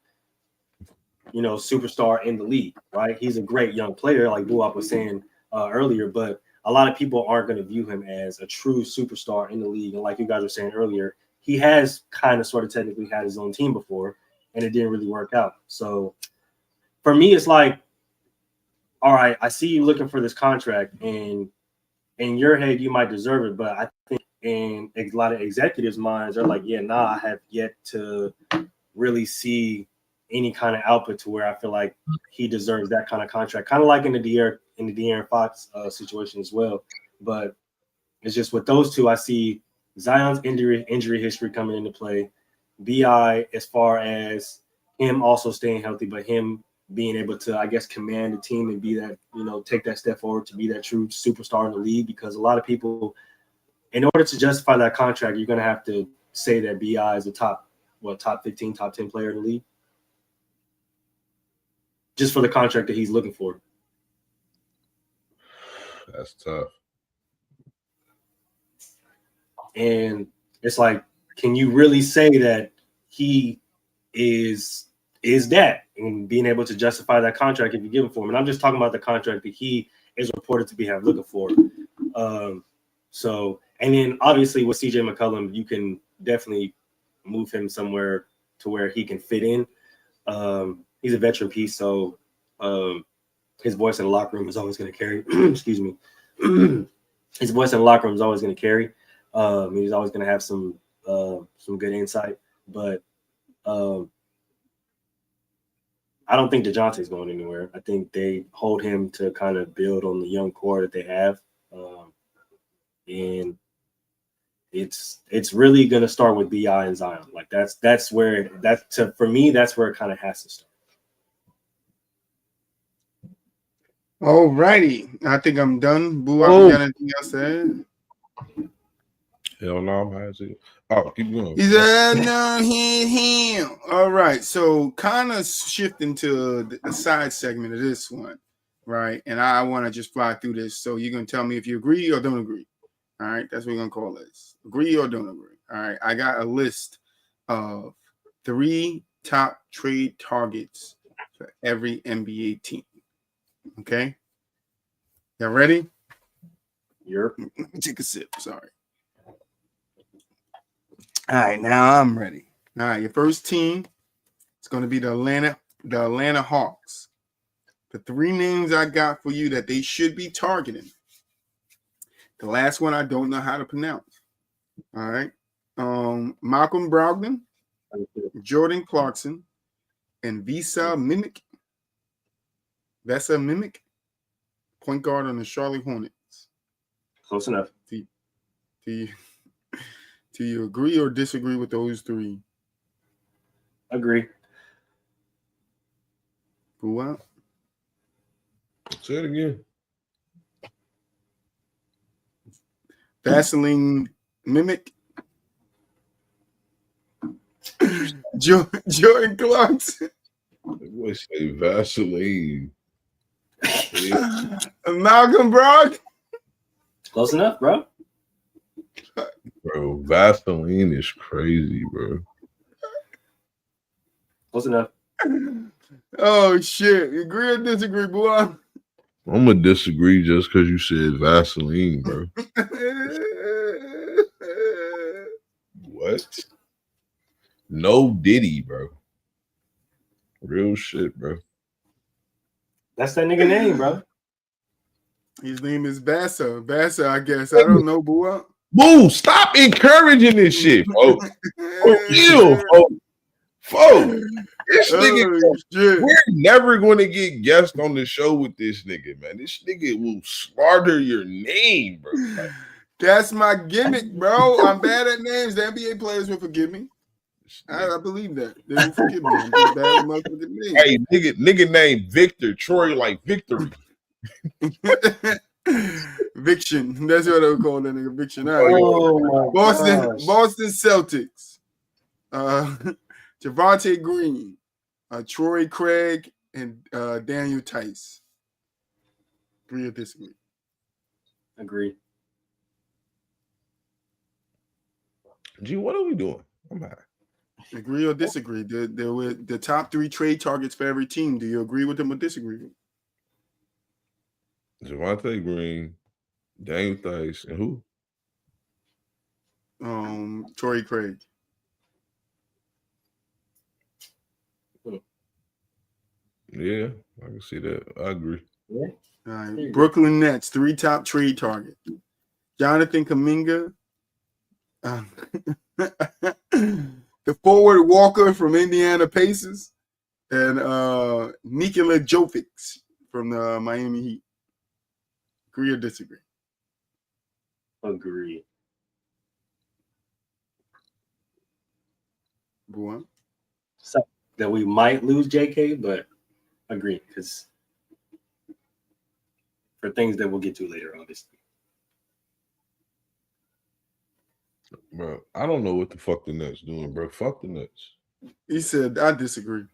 superstar in the league, right? He's a great young player, like Buap was saying earlier, but a lot of people aren't going to view him as a true superstar in the league. And like you guys were saying earlier, he has kind of sort of technically had his own team before, and it didn't really work out. So for me, it's like, all right, I see you looking for this contract, and in your head, you might deserve it. But I think in a lot of executives' minds, they're like, yeah, nah, I have yet to really see any kind of output to where I feel like he deserves that kind of contract. Kind of like in the De'Aaron Fox situation as well. But it's just with those two, I see Zion's injury history coming into play. BI, as far as him also staying healthy, but him being able to, I guess, command the team and be that, take that step forward to be that true superstar in the league. Because a lot of people, in order to justify that contract, you're going to have to say that BI is a top 15, top 10 player in the league. Just for the contract that he's looking for. That's tough. And it's like, can you really say that he is that and being able to justify that contract if you give him for him? And I'm just talking about the contract that he is reported to be looking for. So, and then obviously with CJ McCollum, you can definitely move him somewhere to where he can fit in. He's a veteran piece, so his voice in the locker room is always going to carry. Excuse me. His voice in the locker room is always going to carry. He's always going to have some good insight, but I don't think DeJounte's going anywhere. I think they hold him to kind of build on the young core that they have, and it's really going to start with BI and Zion. Like that's where for me, that's where it kind of has to start. All righty. I think I'm done. Boo, you got anything else to add? Hell no, I'm happy. Oh, keep going. He said, no, him. All right. So kind of shifting to the side segment of this one, right? And I want to just fly through this. So you're going to tell me if you agree or don't agree. All right. That's what we're going to call this. Agree or don't agree. All right. I got a list of 3 top trade targets for every NBA team. Okay. Y'all ready? Let me take a sip. Sorry. All right, now I'm ready. All right, your first team is going to be the Atlanta Hawks. The 3 names I got for you that they should be targeting. The last one I don't know how to pronounce. All right. Malcolm Brogdon, Jordan Clarkson, and Vesa Mimic, point guard on the Charlotte Hornets. Close enough. Do you agree or disagree with those 3? Agree. Boo out. Say it again. Vaseline mimic. Jordan Clarkson. Boy, say Vaseline. Yeah. Malcolm Brogdon. Close enough, bro. Bro, Vaseline is crazy, bro. Close enough. Oh shit! Agree or disagree, boy? I'm gonna disagree just because you said Vaseline, bro. What? No Diddy, bro. Real shit, bro. That's that nigga name, bro. His name is Bassa. Bassa, I guess. I don't know, boy. Boo, stop encouraging this shit, folks. For real, folks. This nigga, Oh, shit. we're never going to get guests on the show with this nigga, man. This nigga will slaughter your name, bro. Like, That's my gimmick, bro. I'm bad at names. The NBA players will forgive me. I believe that. They will forgive me. I'm just bad with motherfucking names. hey, nigga named Victor Troy, like victory. Viction. That's what they would call that nigga. Viction. All right. Oh, Boston Celtics. Javante Green, Troy Craig, and Daniel Tice. Agree or disagree? Agree. Gee, what are we doing? I'm high. Agree or disagree? There were the top 3 trade targets for every team. Do you agree with them or disagree? Javante Green, Daniel Tice, and who? Torrey Craig. Yeah, I can see that. I agree. Yeah. All right. Brooklyn Nets, 3 top trade targets. Jonathan Kuminga. The forward Walker from Indiana Pacers. And Nikola Jokic from the Miami Heat. Agree or disagree? Agree. Boy. So that we might lose JK, but agree, because for things that we'll get to later, obviously. Bro, I don't know what the fuck the Nets doing, bro. Fuck the Nets. He said, I disagree.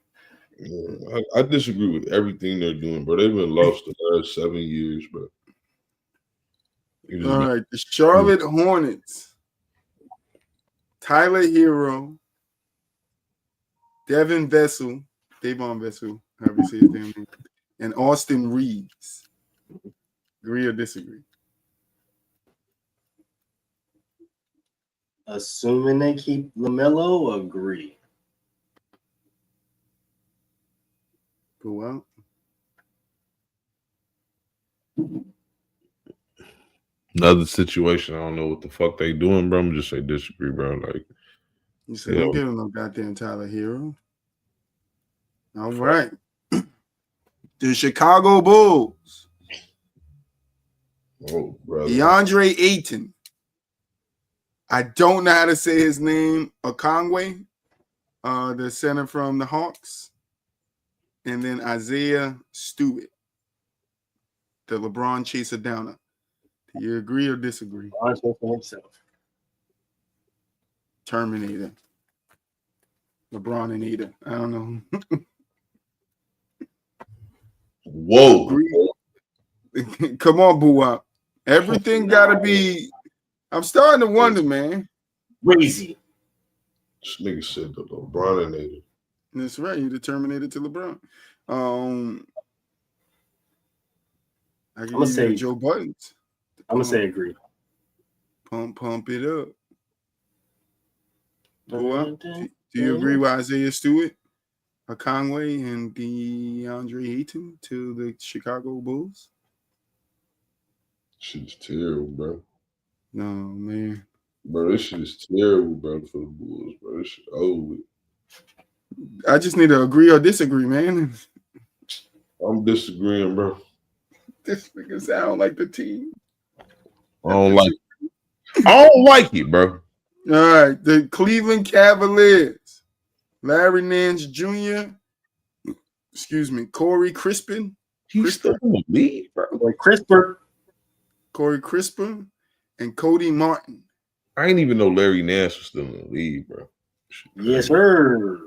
Yeah, I disagree with everything they're doing, bro. They've been lost the last 7 years, bro. All right. The Charlotte Hornets. Tyler Hero. Devon Vessel. However you say his damn name. And Austin Reeves. Agree or disagree? Assuming they keep LaMelo, agree. Go out. Another situation, I don't know what the fuck they doing, bro. I'm just say disagree, bro. Like, You said, don't give him no goddamn Tyler Hero. All right. The Chicago Bulls. oh, brother. DeAndre Ayton. I don't know how to say his name. Okongwe, the center from the Hawks. And then Isaiah Stewart, the LeBron chaser downer. Do you agree or disagree? LeBron for himself. Terminator. LeBron and Ada. I don't know. Whoa. Agree. Come on, Boo-Wop. Everything got to be. I'm starting to wonder, man. Crazy. This nigga said the LeBron and Ada. That's right. You the Terminator to LeBron. I can say Joe Buttons. I'm gonna say agree. Pump it up. Boo-Wop, do you agree with Isaiah Stewart, Conway, and DeAndre Ayton to the Chicago Bulls? Shit's terrible, bro. No, man. Bro, this shit is terrible, bro, for the Bulls, bro. This shit over. I just need to agree or disagree, man. I'm disagreeing, bro. This nigga sound like the team. I don't like it, bro. All right, the Cleveland Cavaliers. Larry Nance Jr. Excuse me, Corey Crispin. He's still in the league, bro. Like CRISPR. Corey Crispin, and Cody Martin. I didn't even know Larry Nance was still in the league, bro. Yes, sir.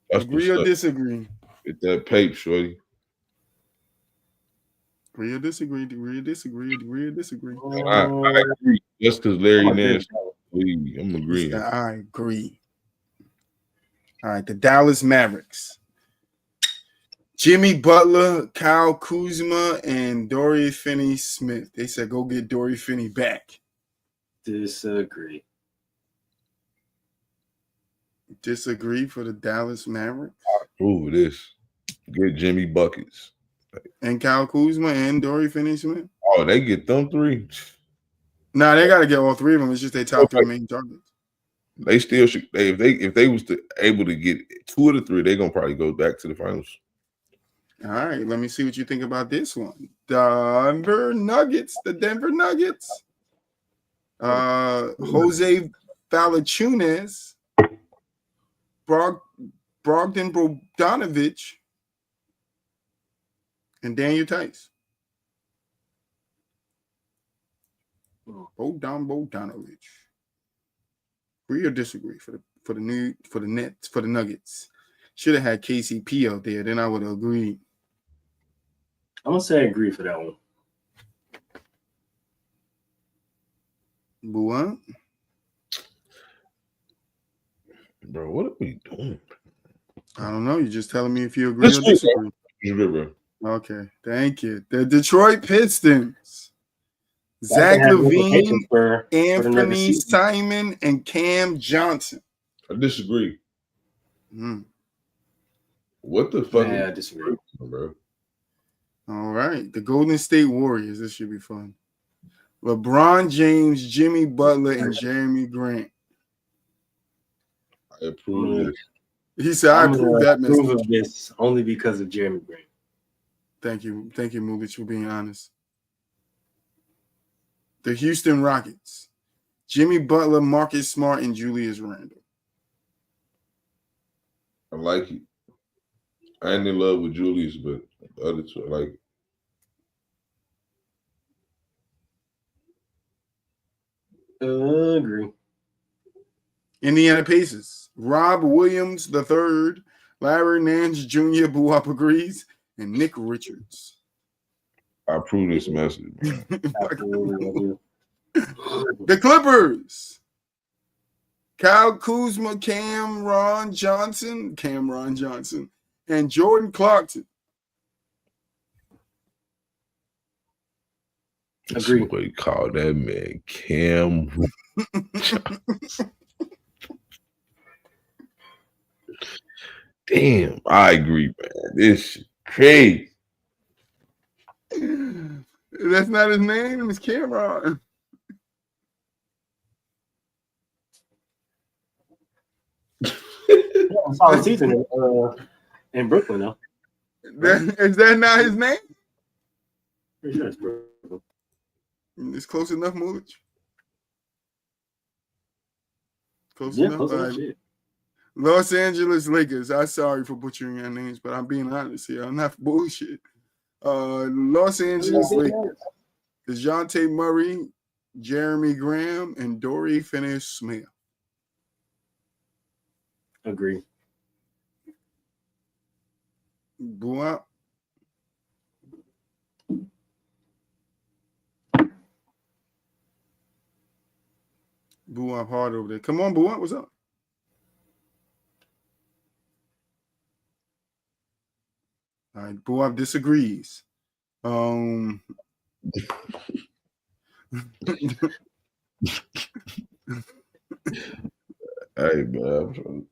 That's Agree or disagree? Get that pape, shorty. Agree or disagree? Agree or disagree? Agree or disagree? I agree. Just because Larry Nance is in the league, I'm He agreeing. said, I agree. All right, the Dallas Mavericks. Jimmy Butler, Kyle Kuzma, and Dorian Finney-Smith. They said, go get Dorian Finney back. Disagree. Disagree for the Dallas Mavericks. Ooh, this. Get Jimmy buckets. And Kyle Kuzma and Dorian Finney-Smith. Oh, they get them three. Nah, they got to get all three of them. It's just their top three main targets. They still should. If they was able to get two of the three, they're gonna probably go back to the finals. All right, let me see what you think about this one. Denver Nuggets. Jose Valanciunas, Brogdon Bogdanovic, and Daniel Tice. Bogdanovic. Agree or disagree for the Nuggets? Should have had KCP out there, then I would have agreed. I'm gonna say agree for that one. What? Bro, what are we doing? I don't know. You're just telling me if you agree or disagree. Bro. Okay, thank you. The Detroit Pistons. That Zach can have LaVine, implications for the Anthony Nuggets season. Simon, and Cam Johnson. I disagree. Mm. What the fuck? Yeah, I disagree. Bro. All right. The Golden State Warriors. This should be fun. LeBron James, Jimmy Butler, and Jeremy Grant. I approve this. He said, I approve that message. Approve of this only because of Jeremy Grant. Thank you. Thank you, Mulich, for being honest. The Houston Rockets. Jimmy Butler, Marcus Smart, and Julius Randle. I like it. I ain't in love with Julius, but the other two, I like it. Agree. Indiana Pacers. Rob Williams III, Larry Nance Jr., Buop agrees, and Nick Richards. I approve this message. Absolutely. The Clippers. Kyle Kuzma, Cameron Johnson, and Jordan Clarkson. Agree. Somebody call that man Cam. Damn, I agree, man. This shit crazy. That's not his name. It's Cameron. Yeah, solid season in Brooklyn, though. Is that not his name? Pretty sure it's Brooklyn. It's close enough, Mulich. Close Yeah, enough. close All enough. right. Shit. Los Angeles Lakers. I'm sorry for butchering your names, but I'm being honest here. I'm not bullshit. Los Angeles Lakers. DeJounte Murray, Jeremy Graham, and Dorian Finney-Smith. Agree. Buop. Buop hard over there. Come on, Buop. What's up? All right, Buop disagrees. Hey, man.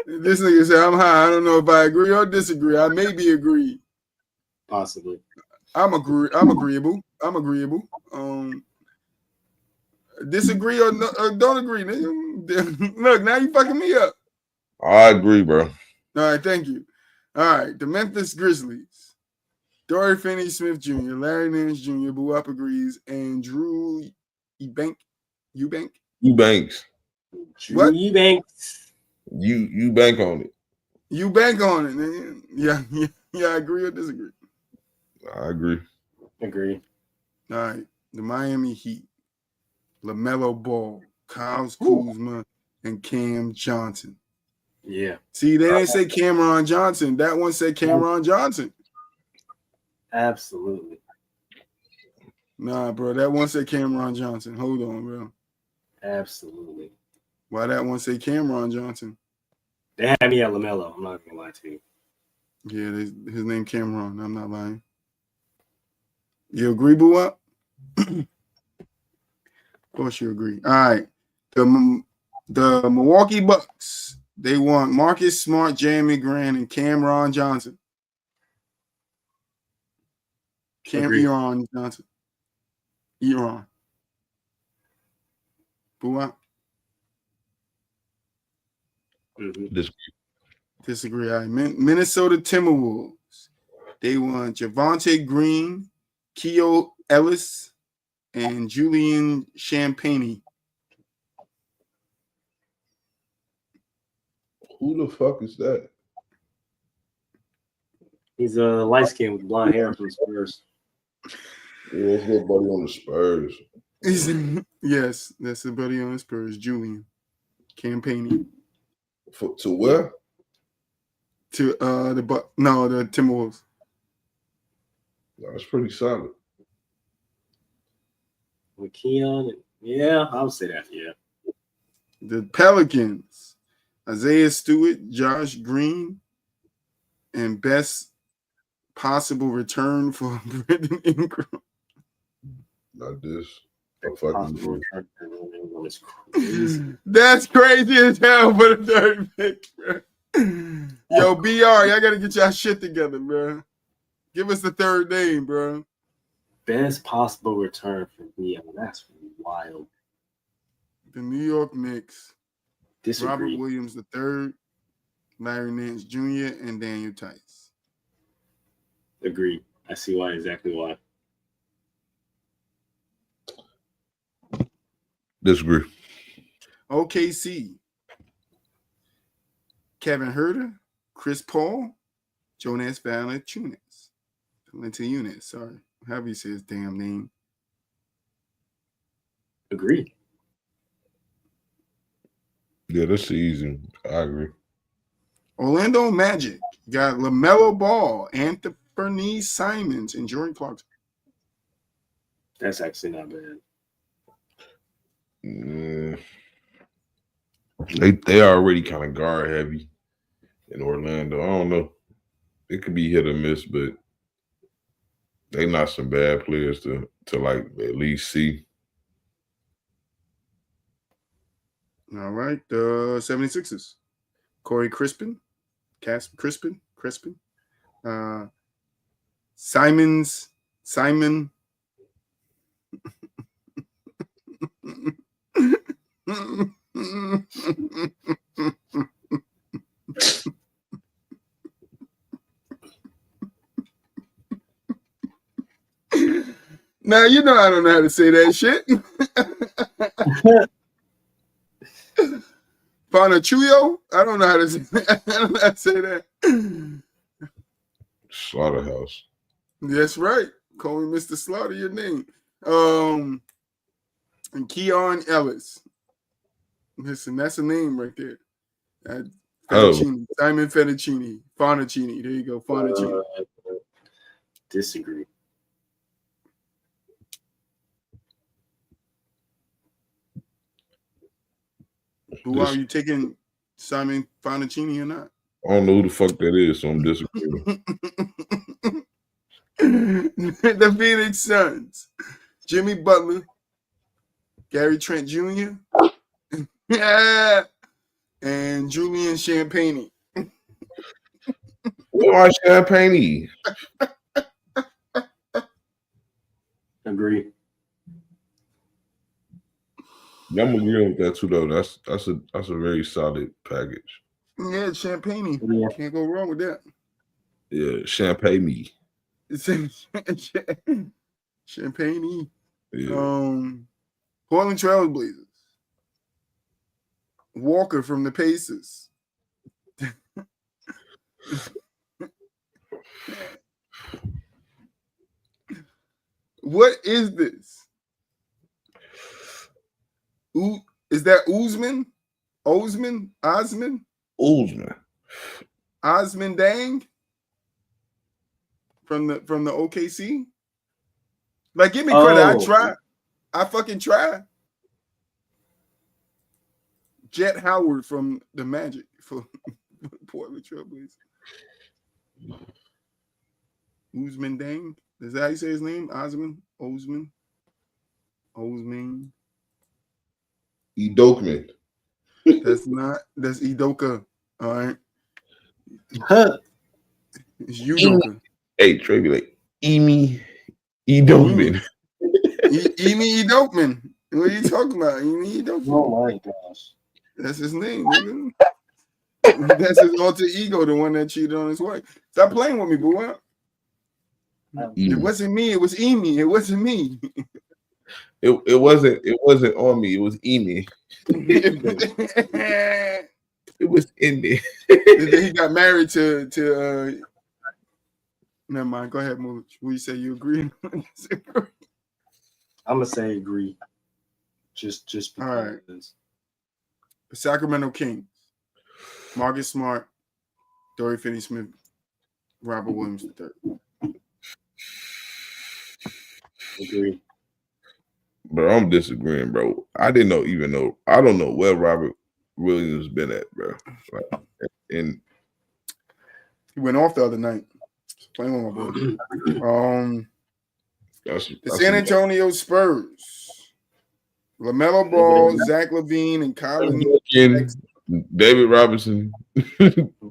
This nigga said I'm high. I don't know if I agree or disagree. I maybe agree. Possibly. I'm agreeable. Disagree or don't agree, nigga. Look, now you fucking me up. I agree, bro. All right, thank you. All right, the Memphis Grizzlies. Dorian Finney-Smith Jr., Larry Nance Jr., Buop agrees, and Drew Eubanks. Eubanks. What? Eubanks. You bank on it. You bank on it, man. Yeah, I agree or disagree. I agree. Agree. All right, the Miami Heat, LaMelo Ball, Kyle Kuzma, and Cam Johnson. Yeah. See, they didn't say Cameron Johnson. That one said Cameron Johnson. Absolutely. Nah, bro, that one said Cameron Johnson. Hold on, bro. Absolutely. Why that one say Cameron Johnson? They had me at LaMelo. I'm not gonna lie to you. Yeah, his name Cameron. I'm not lying. You agree, Boo Up? Of course you agree. All right. The Milwaukee Bucks, they want Marcus Smart, Jeremy Grant, and Cameron Johnson. Cameron Johnson. Eron. Boo Up? Mm-hmm. Disagree. All right. Minnesota Timberwolves. They want Javonte Green, Keo Ellis, and Julian Champagnie. Who the fuck is that? He's a light skin with blonde hair from the Spurs. Yeah, that's little buddy on the Spurs. Yes, that's the buddy on the Spurs, Julian Champagnie. To where? To the Timberwolves. That's pretty solid. With Keon, yeah, I would say that. Yeah. The Pelicans, Isaiah Stewart, Josh Green, and best possible return for Brandon Ingram. Not this. Possible return for Brandon Ingram is crazy. That's crazy as hell for the third pick, bro. Yo, BR, y'all gotta get y'all shit together, bro. Give us the third name, bro. Best possible return for Keon. That's wild. The New York Knicks, Disagree. Robert Williams III, Larry Nance Jr., and Daniel Tice. Agree. I see why. Exactly why. Disagree. OKC, Kevin Huerter, Chris Paul, Jonas Valanciunas. Sorry, however you say his damn name. Agree. Yeah, that's easy. I agree. Orlando Magic got LaMelo Ball, Anthony Simons, and Jordan Clarkson. That's actually not bad. They already kind of guard heavy in Orlando. I don't know. It could be hit or miss, but they not some bad players to like at least see. All right, the 76ers. Corey Crispin. Simon. Now, you know I don't know how to say that shit. Bonachuyo? I don't know how to say that. I don't know how to say that. Slaughterhouse. That's right. Call me Mr. Slaughter, your name. And Keon Ellis. Listen, that's a name right there. Fettuccine. Simon Fettuccine. Fonaccini. There you go. Fonaccini. Disagree. Who are you taking, Simon Fonaccini or not? I don't know who the fuck that is, so I'm disagreeing. The Phoenix Suns. Jimmy Butler. Gary Trent Jr. Yeah. And Julian Champagnie. Why Champagnie? Agree. Yeah, I'm agreeing with that too, though. That's a very solid package. Yeah, Champagnie. Yeah. Can't go wrong with that. Yeah, Champagnie. Champagnie. Yeah. Portland Trailblazers. Walker from the Pacers. What is this? Is that Usman? Osman? Osman Dang? From the OKC? Like, give me credit. I tried. I fucking tried. Jet Howard from the Magic for Portland Trailblazers. Usman Dang? Is that how you say his name? Osman? Edokman. That's Idoka. All right. It's Udoka. Hey, Trey be like, Edokman. Emi Edokman. What are you talking about? Emi Edokman. Oh my gosh. That's his name, nigga. That's his alter ego, the one that cheated on his wife. Stop playing with me, boy. It wasn't me. It was Emi. It wasn't me. It wasn't on me. It was Emi. It was in there. Then he got married to never mind. Go ahead, Mooch. Will you say you agree? I'm gonna say agree. Just because. All right. The Sacramento Kings. Marcus Smart, Dorian Finney-Smith, Robert Williams III. Agree. Bro, I'm disagreeing, bro. I don't know where Robert Williams been at, bro. And he went off the other night. Playing with my boy. The San Antonio Spurs. LaMelo Ball, Zach LaVine, and Colin David Robinson.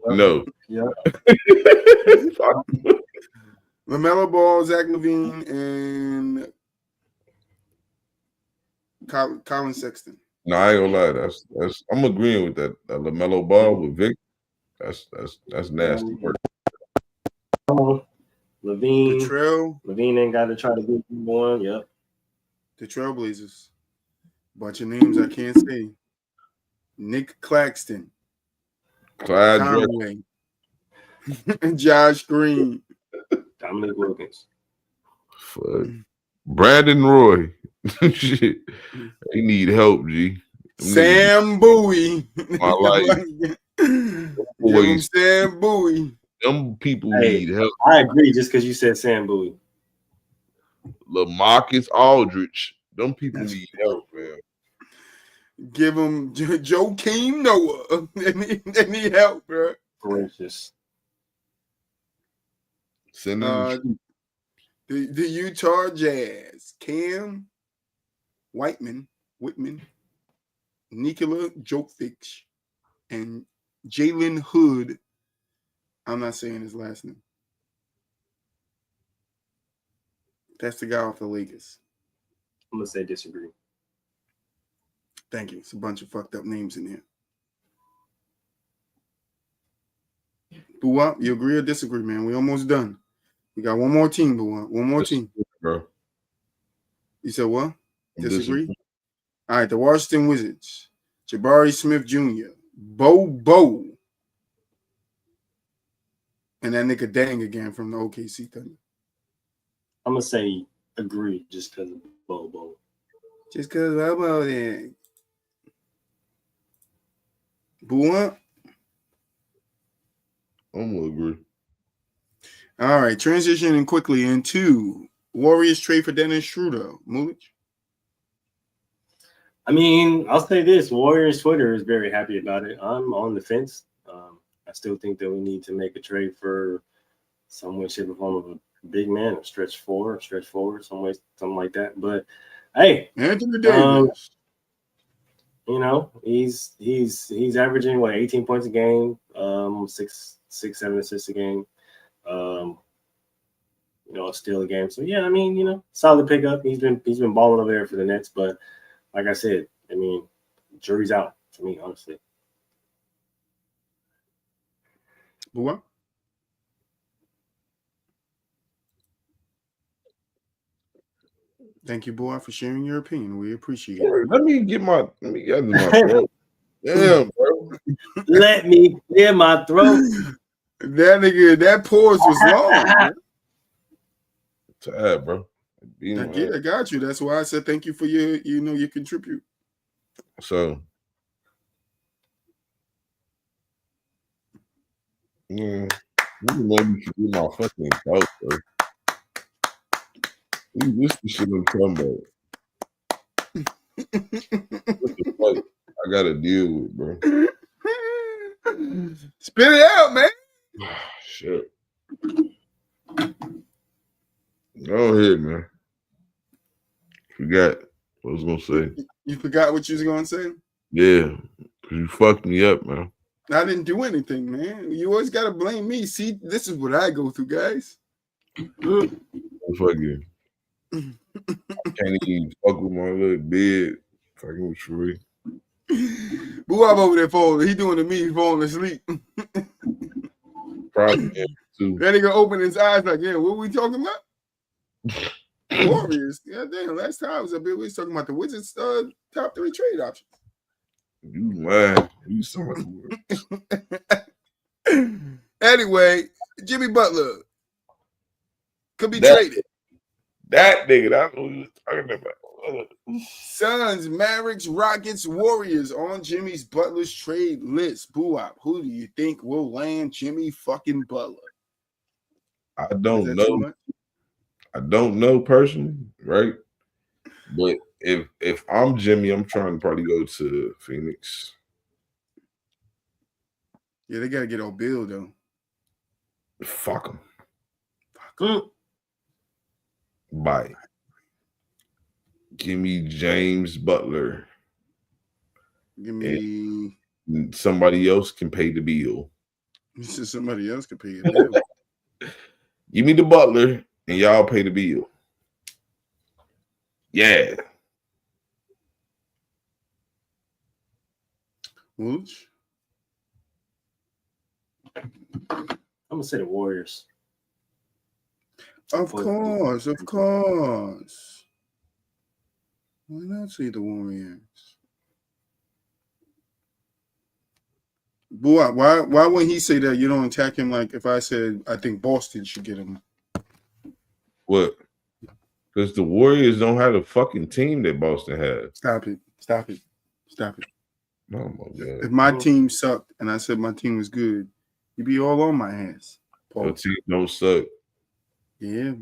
No. Yeah. LaMelo Ball, Zach LaVine, and Colin Sexton. No, I ain't gonna lie. That's I'm agreeing with that. LaMelo Ball with Vic. That's nasty work. LaVine ain't got to try to be one. Yep. The Trailblazers. Bunch of names I can't say. Nick Claxton. Clyde Conway. Josh Green. Dominic Wilkins. Fuck. Brandon Roy. Shit. They need help, G. Sam Bowie. My life. Boys. Sam Bowie. Them people need help. I agree just because you said Sam Bowie. LaMarcus Aldridge. Them people need help, man. Give them Joakim Noah. They need help, bro. Gracious. Send them the Utah Jazz. Cam Whitman, Nikola Jokic, and Jalen Hood. I'm not saying his last name. That's the guy off the Lakers. I'm gonna say disagree. Thank you. It's a bunch of fucked up names in here. Boo-Wop, you agree or disagree, man? We almost done. We got one more team, Boo-Wop. One more team. Bro. You said what? Disagree? All right, the Washington Wizards. Jabari Smith Jr. Bo. And that nigga Dang again from the OKC Thunder. I'm gonna say agree just because of Bo. Just because Bobo there. Boo-Wop? I'm gonna agree. All right, transitioning quickly into Warriors trade for Dennis Schroeder. Mooch? I mean, I'll say this: Warriors Twitter is very happy about it. I'm on the fence. I still think that we need to make a trade for some way, shape, or form of a big man, a stretch forward, some way, something like that. But hey, Anthony Davis. You know, he's averaging 18 points a game, 6, 7 assists a game, a steal a game. So yeah, I mean, solid pickup. He's been balling over there for the Nets, but like I said, I mean, jury's out for me, honestly. What? Thank you, boy, for sharing your opinion. We appreciate it. Let me get my throat. Damn, bro. Let me clear my throat. that pause was long. Man. Tired, bro. I got you. That's why I said thank you for your contribute. So, you made me forget my fucking thoughts, bro. This the shit I'm talking about. What the fuck I gotta deal with, bro? Spit it out, man. Shit. Go ahead, man. Forgot what I was gonna say. You forgot what you was gonna say? Yeah, cause you fucked me up, man. I didn't do anything, man. You always gotta blame me. See, this is what I go through, guys. Fuck you. Can't even fuck with my little bed. Fucking with Sheree. Boo, I'm over there falling. He doing to me, he's falling asleep. Probably too. Then he gonna open his eyes like, yeah, what we talking about? Warriors. Yeah, damn. Last time I was up here, we was talking about the Wizards' top 3 trade options. You lying. You so much worse. Anyway, Jimmy Butler could be That- traded. That nigga, that's what we was talking about. Suns, Mavericks, Rockets, Warriors on Jimmy's Butler's trade list. Boo-wop. Who do you think will land Jimmy fucking Butler? I Is don't that know. too much? I don't know personally, right? But if I'm Jimmy, I'm trying to probably go to Phoenix. Yeah, they gotta get on Bill though. Fuck him. Fuck 'em. Bye. Give me James Butler. Give me. Somebody else can pay the bill. You said somebody else could pay a bill. Give me the Butler and y'all pay the bill. Yeah. Wooch? I'm gonna say the Warriors. Of course. Why not say the Warriors? Boy, why wouldn't he say that? You don't attack him like if I said I think Boston should get him. What? Because the Warriors don't have the fucking team that Boston has. Stop it. Oh my god. If my team sucked and I said my team was good, you'd be all on my ass. Your team don't suck. Yeah.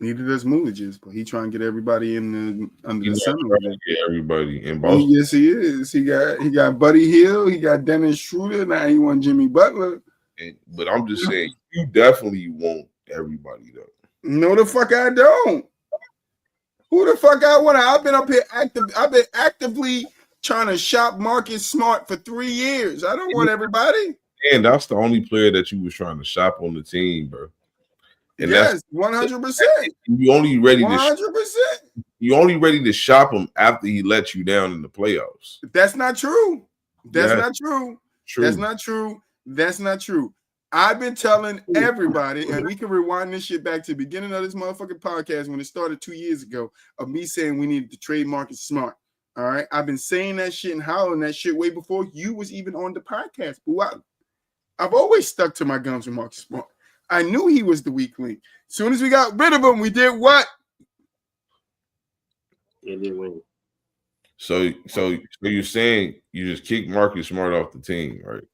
Neither does Moolages, but he trying to get everybody under the sun. Get everybody in Boston. Yes, he is. He got Buddy Hill, he got Dennis Schroeder, now he want Jimmy Butler. But I'm just saying, you definitely want everybody though. No, the fuck I don't. Who the fuck I want? I've been up here I've been actively trying to shop Marcus Smart for 3 years. I don't want everybody. And that's the only player that you was trying to shop on the team, bro. And yes, 100%. You only ready 100%. You only ready to shop him after he let you down in the playoffs. That's not true. That's Yeah. not true. True. That's not true. That's not true. I've been telling everybody, and we can rewind this shit back to the beginning of this motherfucking podcast when it started 2 years ago of me saying we needed to trade Marcus Smart. All right. I've been saying that shit and howling that shit way before you was even on the podcast. But I've always stuck to my guns with Marcus Smart. I knew he was the weak link. As soon as we got rid of him, we did what? Yeah, they win. So you're saying you just kicked Marcus Smart off the team, right?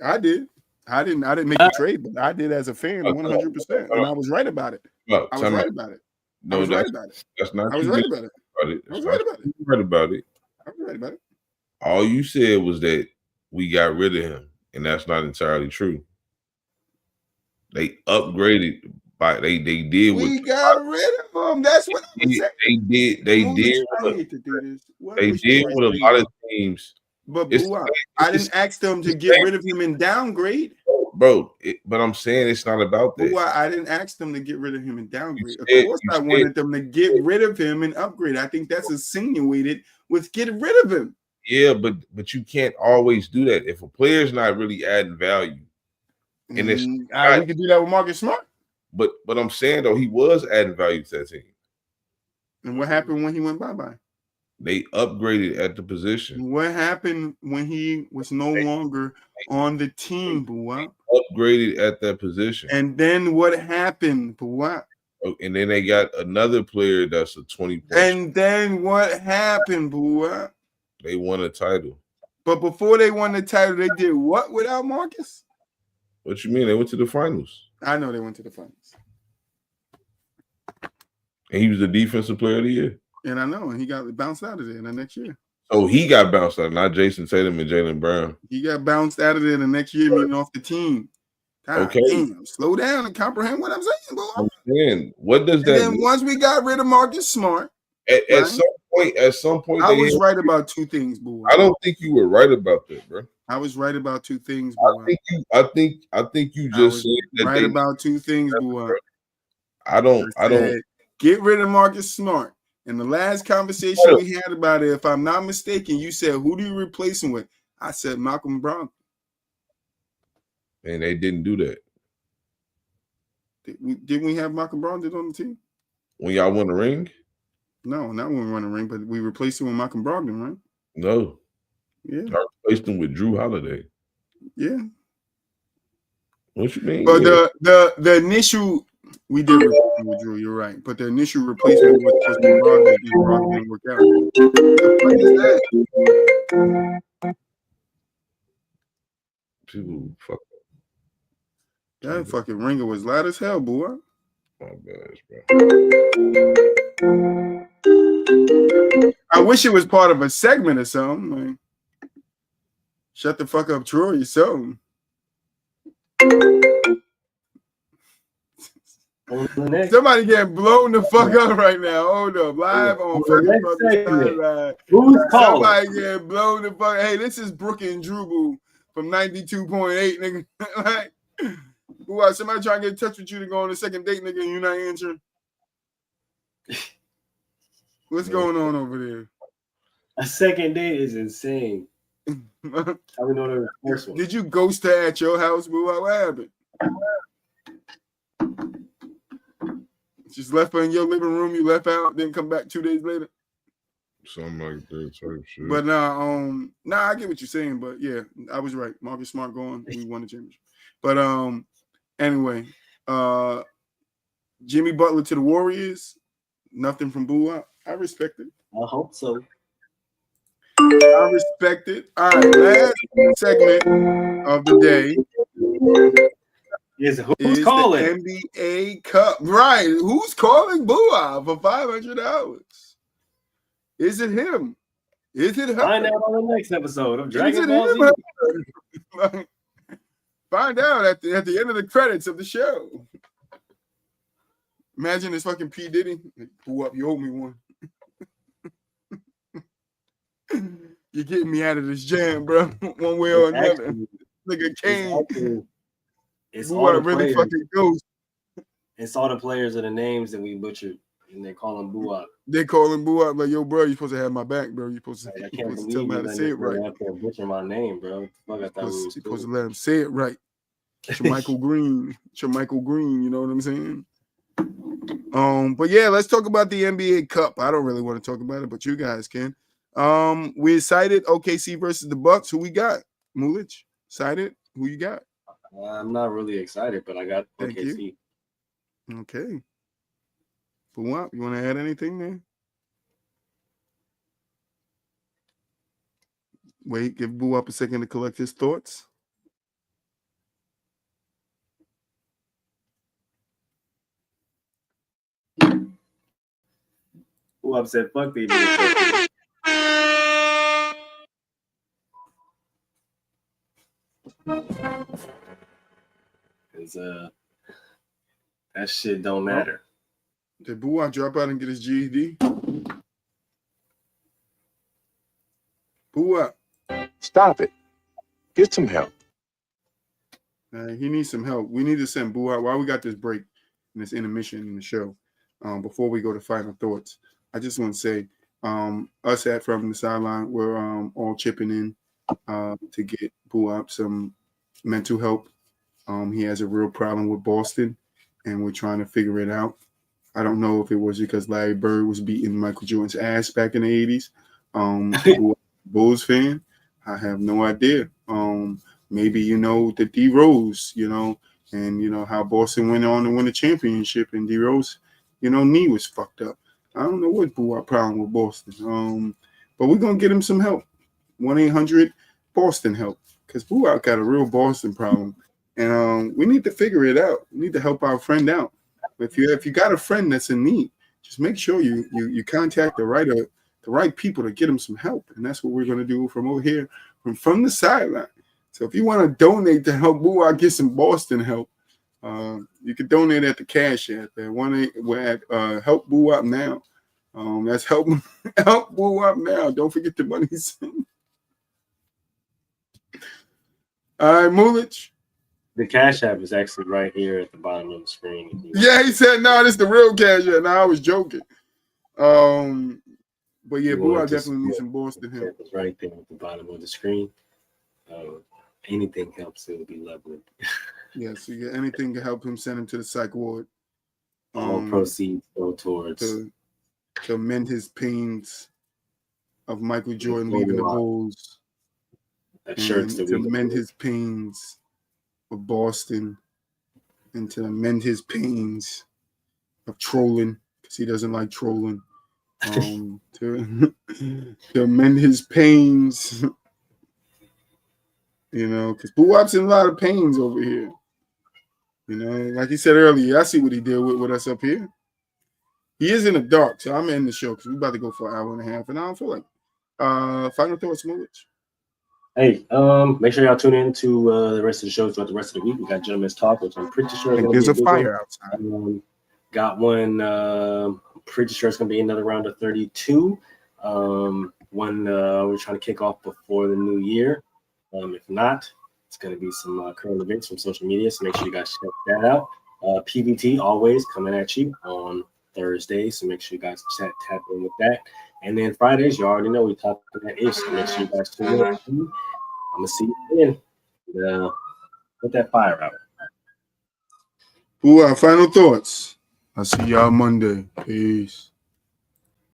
I did. I didn't make the trade, but I did as a fan 100%. And I was right about it. No, I was right about it. No, I was right about it. That's not I was true. right about it. I was right about it. You right about it. I was right about it. All you said was that we got rid of him, and that's not entirely true. They upgraded by they did. We got rid of him. That's what I'm saying. They did. They did. I hate to do this. They did with a lot of teams. But I didn't ask them to get rid of him and downgrade. Bro, but I'm saying it's not about that. I didn't ask them to get rid of him and downgrade. Of course, I wanted them to get rid of him and upgrade. I think that's insinuated with getting rid of him. Yeah, but you can't always do that. If a player's not really adding value, and it's we can do that with Marcus Smart. But I'm saying though, he was adding value to that team. And what happened when he went bye-bye? They upgraded at the position. What happened when he was no longer on the team, Boo? Upgraded at that position. And then what happened, Boo? Oh, and then they got another player that's a 20 point. And then what happened, Boo? They won a title. But before they won the title, they did what without Marcus? What you mean? They went to the finals. I know they went to the finals. And he was the defensive player of the year. And I know, and he got bounced out of there in the next year. So he got bounced out, not Jason Tatum and Jaylen Brown. He got bounced out of there the next year, meaning off the team. God Okay. damn, slow down and comprehend what I'm saying, bro. I'm saying, what does And that then mean? once we got rid of Marcus Smart, At right? some point, I was right about two things, boo. I don't think you were right about that, bro. I was right about two things, boo. I think you just said that right about two things, boo. I don't get rid of Marcus Smart. In the last conversation we had about it, if I'm not mistaken, you said, who do you replace him with? I said Malcolm Brown. And they didn't do that. Didn't we have Malcolm Brogdon on the team? When y'all won the ring? No, not when we won the ring, but we replaced him with Malcolm Brogdon, right? No. Yeah. I replaced him with Drew Holiday. Yeah. What you mean? But the initial we did replace him with Drew, you're right. But the initial replacement was Brogdon. Brogdon didn't work out. What is that? People fuck. That fucking ringer was loud as hell, boy. My bad, bro. I wish it was part of a segment or something. Like, shut the fuck up, Troy, or something. Somebody getting blown the fuck up right now. Hold up. Live on fucking Brother. Who's calling? Somebody getting blown the fuck. Hey, this is Brooke and Drew Boo from 92.8, nigga. Like, who somebody trying to get in touch with you to go on a second date, nigga, and you're not answering? What's going on over there? A second date is insane. I don't know the first one. Did you ghost her at your house, boo? What happened? Just left her in your living room. You left out, then come back 2 days later. Something like that type shit. But I get what you're saying. But yeah, I was right. Marcus Smart going. We won the championship. But anyway, Jimmy Butler to the Warriors. Nothing from Boo. I respect it. I hope so. I respect it. All right, last segment of the day who's calling? The NBA Cup. Right. Who's calling Boo for $500? Is it him? Is it her? Find out on the next episode of Dragon Ball Z. Find out at the end of the credits of the show. Imagine this fucking P. Diddy. Boo up, you owe me one. You're getting me out of this jam, bro. One way or another. Nigga Kane. It's Boo all the really players. fucking ghost. It's all the players of the names that we butchered, and they call him Boo Up. They call him Boo up like, yo, bro, you're supposed to have my back, bro. You're supposed to, I can't believe tell him how to say it right. Out there butchering my name, bro. Fuck, I thought You're supposed to let him say it right. It's your Michael Green. It's your Michael Green, you know what I'm saying? But yeah, let's talk about the NBA Cup. I don't really want to talk about it, but you guys can. We excited. OKC versus the Bucks. Who we got? Mulich. Excited? Who you got? I'm not really excited, but I got Thank OKC. You. Okay. For what? You want to add anything there? Wait, give Boo up a second to collect his thoughts. Who upset? Fuck these niggas. Cause that shit don't matter. Did Boo drop out and get his GED? Boo. Stop it. Get some help. He needs some help. We need to send Boo out while we got this break and this intermission in the show. Before we go to final thoughts, I just want to say, us at From the Sideline, we're all chipping in to get Boo up some mental help. He has a real problem with Boston, and we're trying to figure it out. I don't know if it was because Larry Bird was beating Michael Jordan's ass back in the 80s, Bulls fan, I have no idea. Maybe the D Rose, and how Boston went on to win the championship, and D Rose, knee was fucked up. I don't know what Boo problem with Boston. But we're gonna get him some help. 1-800-BOSTON help, because Boo got a real Boston problem, and we need to figure it out. We need to help our friend out. If you got a friend that's in need, just make sure you contact the right people to get him some help, and that's what we're gonna do from over here, from the sideline. So if you want to donate to help Boo get some Boston help, you can donate at the Cash App at Help Boo Up Now. That's help Boo Up Now. Don't forget the money sent. All right, Mulich. The Cash App is actually right here at the bottom of the screen. Yeah, he said, no, this is the real Cash App. No, I was joking. But yeah, Boo definitely needs some Boston help. It's right there at the bottom of the screen. Anything helps, it will be lovely. Yeah, so yeah, anything to help him, send him to the psych ward. All proceeds go towards to mend his pains of Michael Jordan leaving the Bulls. To mend his pains of Boston, and to mend his pains of trolling, because he doesn't like trolling. To mend his pains, because Boo Wop's in a lot of pains over here. Like he said earlier, I see what he did with us up here. He is in the dark, so I'm in the show because we're about to go for an hour and a half, and I don't feel like final thoughts, Mulich. Hey, make sure y'all tune in to the rest of the shows throughout the rest of the week. We got Gentleman's Talk, which I'm pretty sure there's a fire outside. Got one. I'm pretty sure it's gonna be another round of 32. One we're trying to kick off before the new year. If not, it's going to be some current events from social media, so make sure you guys check that out. PBT always coming at you on Thursday, so make sure you guys tap in with that. And then Fridays, you already know we talking that ish, so make sure you guys tune in. I'm gonna see you then. Put that fire out. Final thoughts. I'll see y'all Monday. Peace.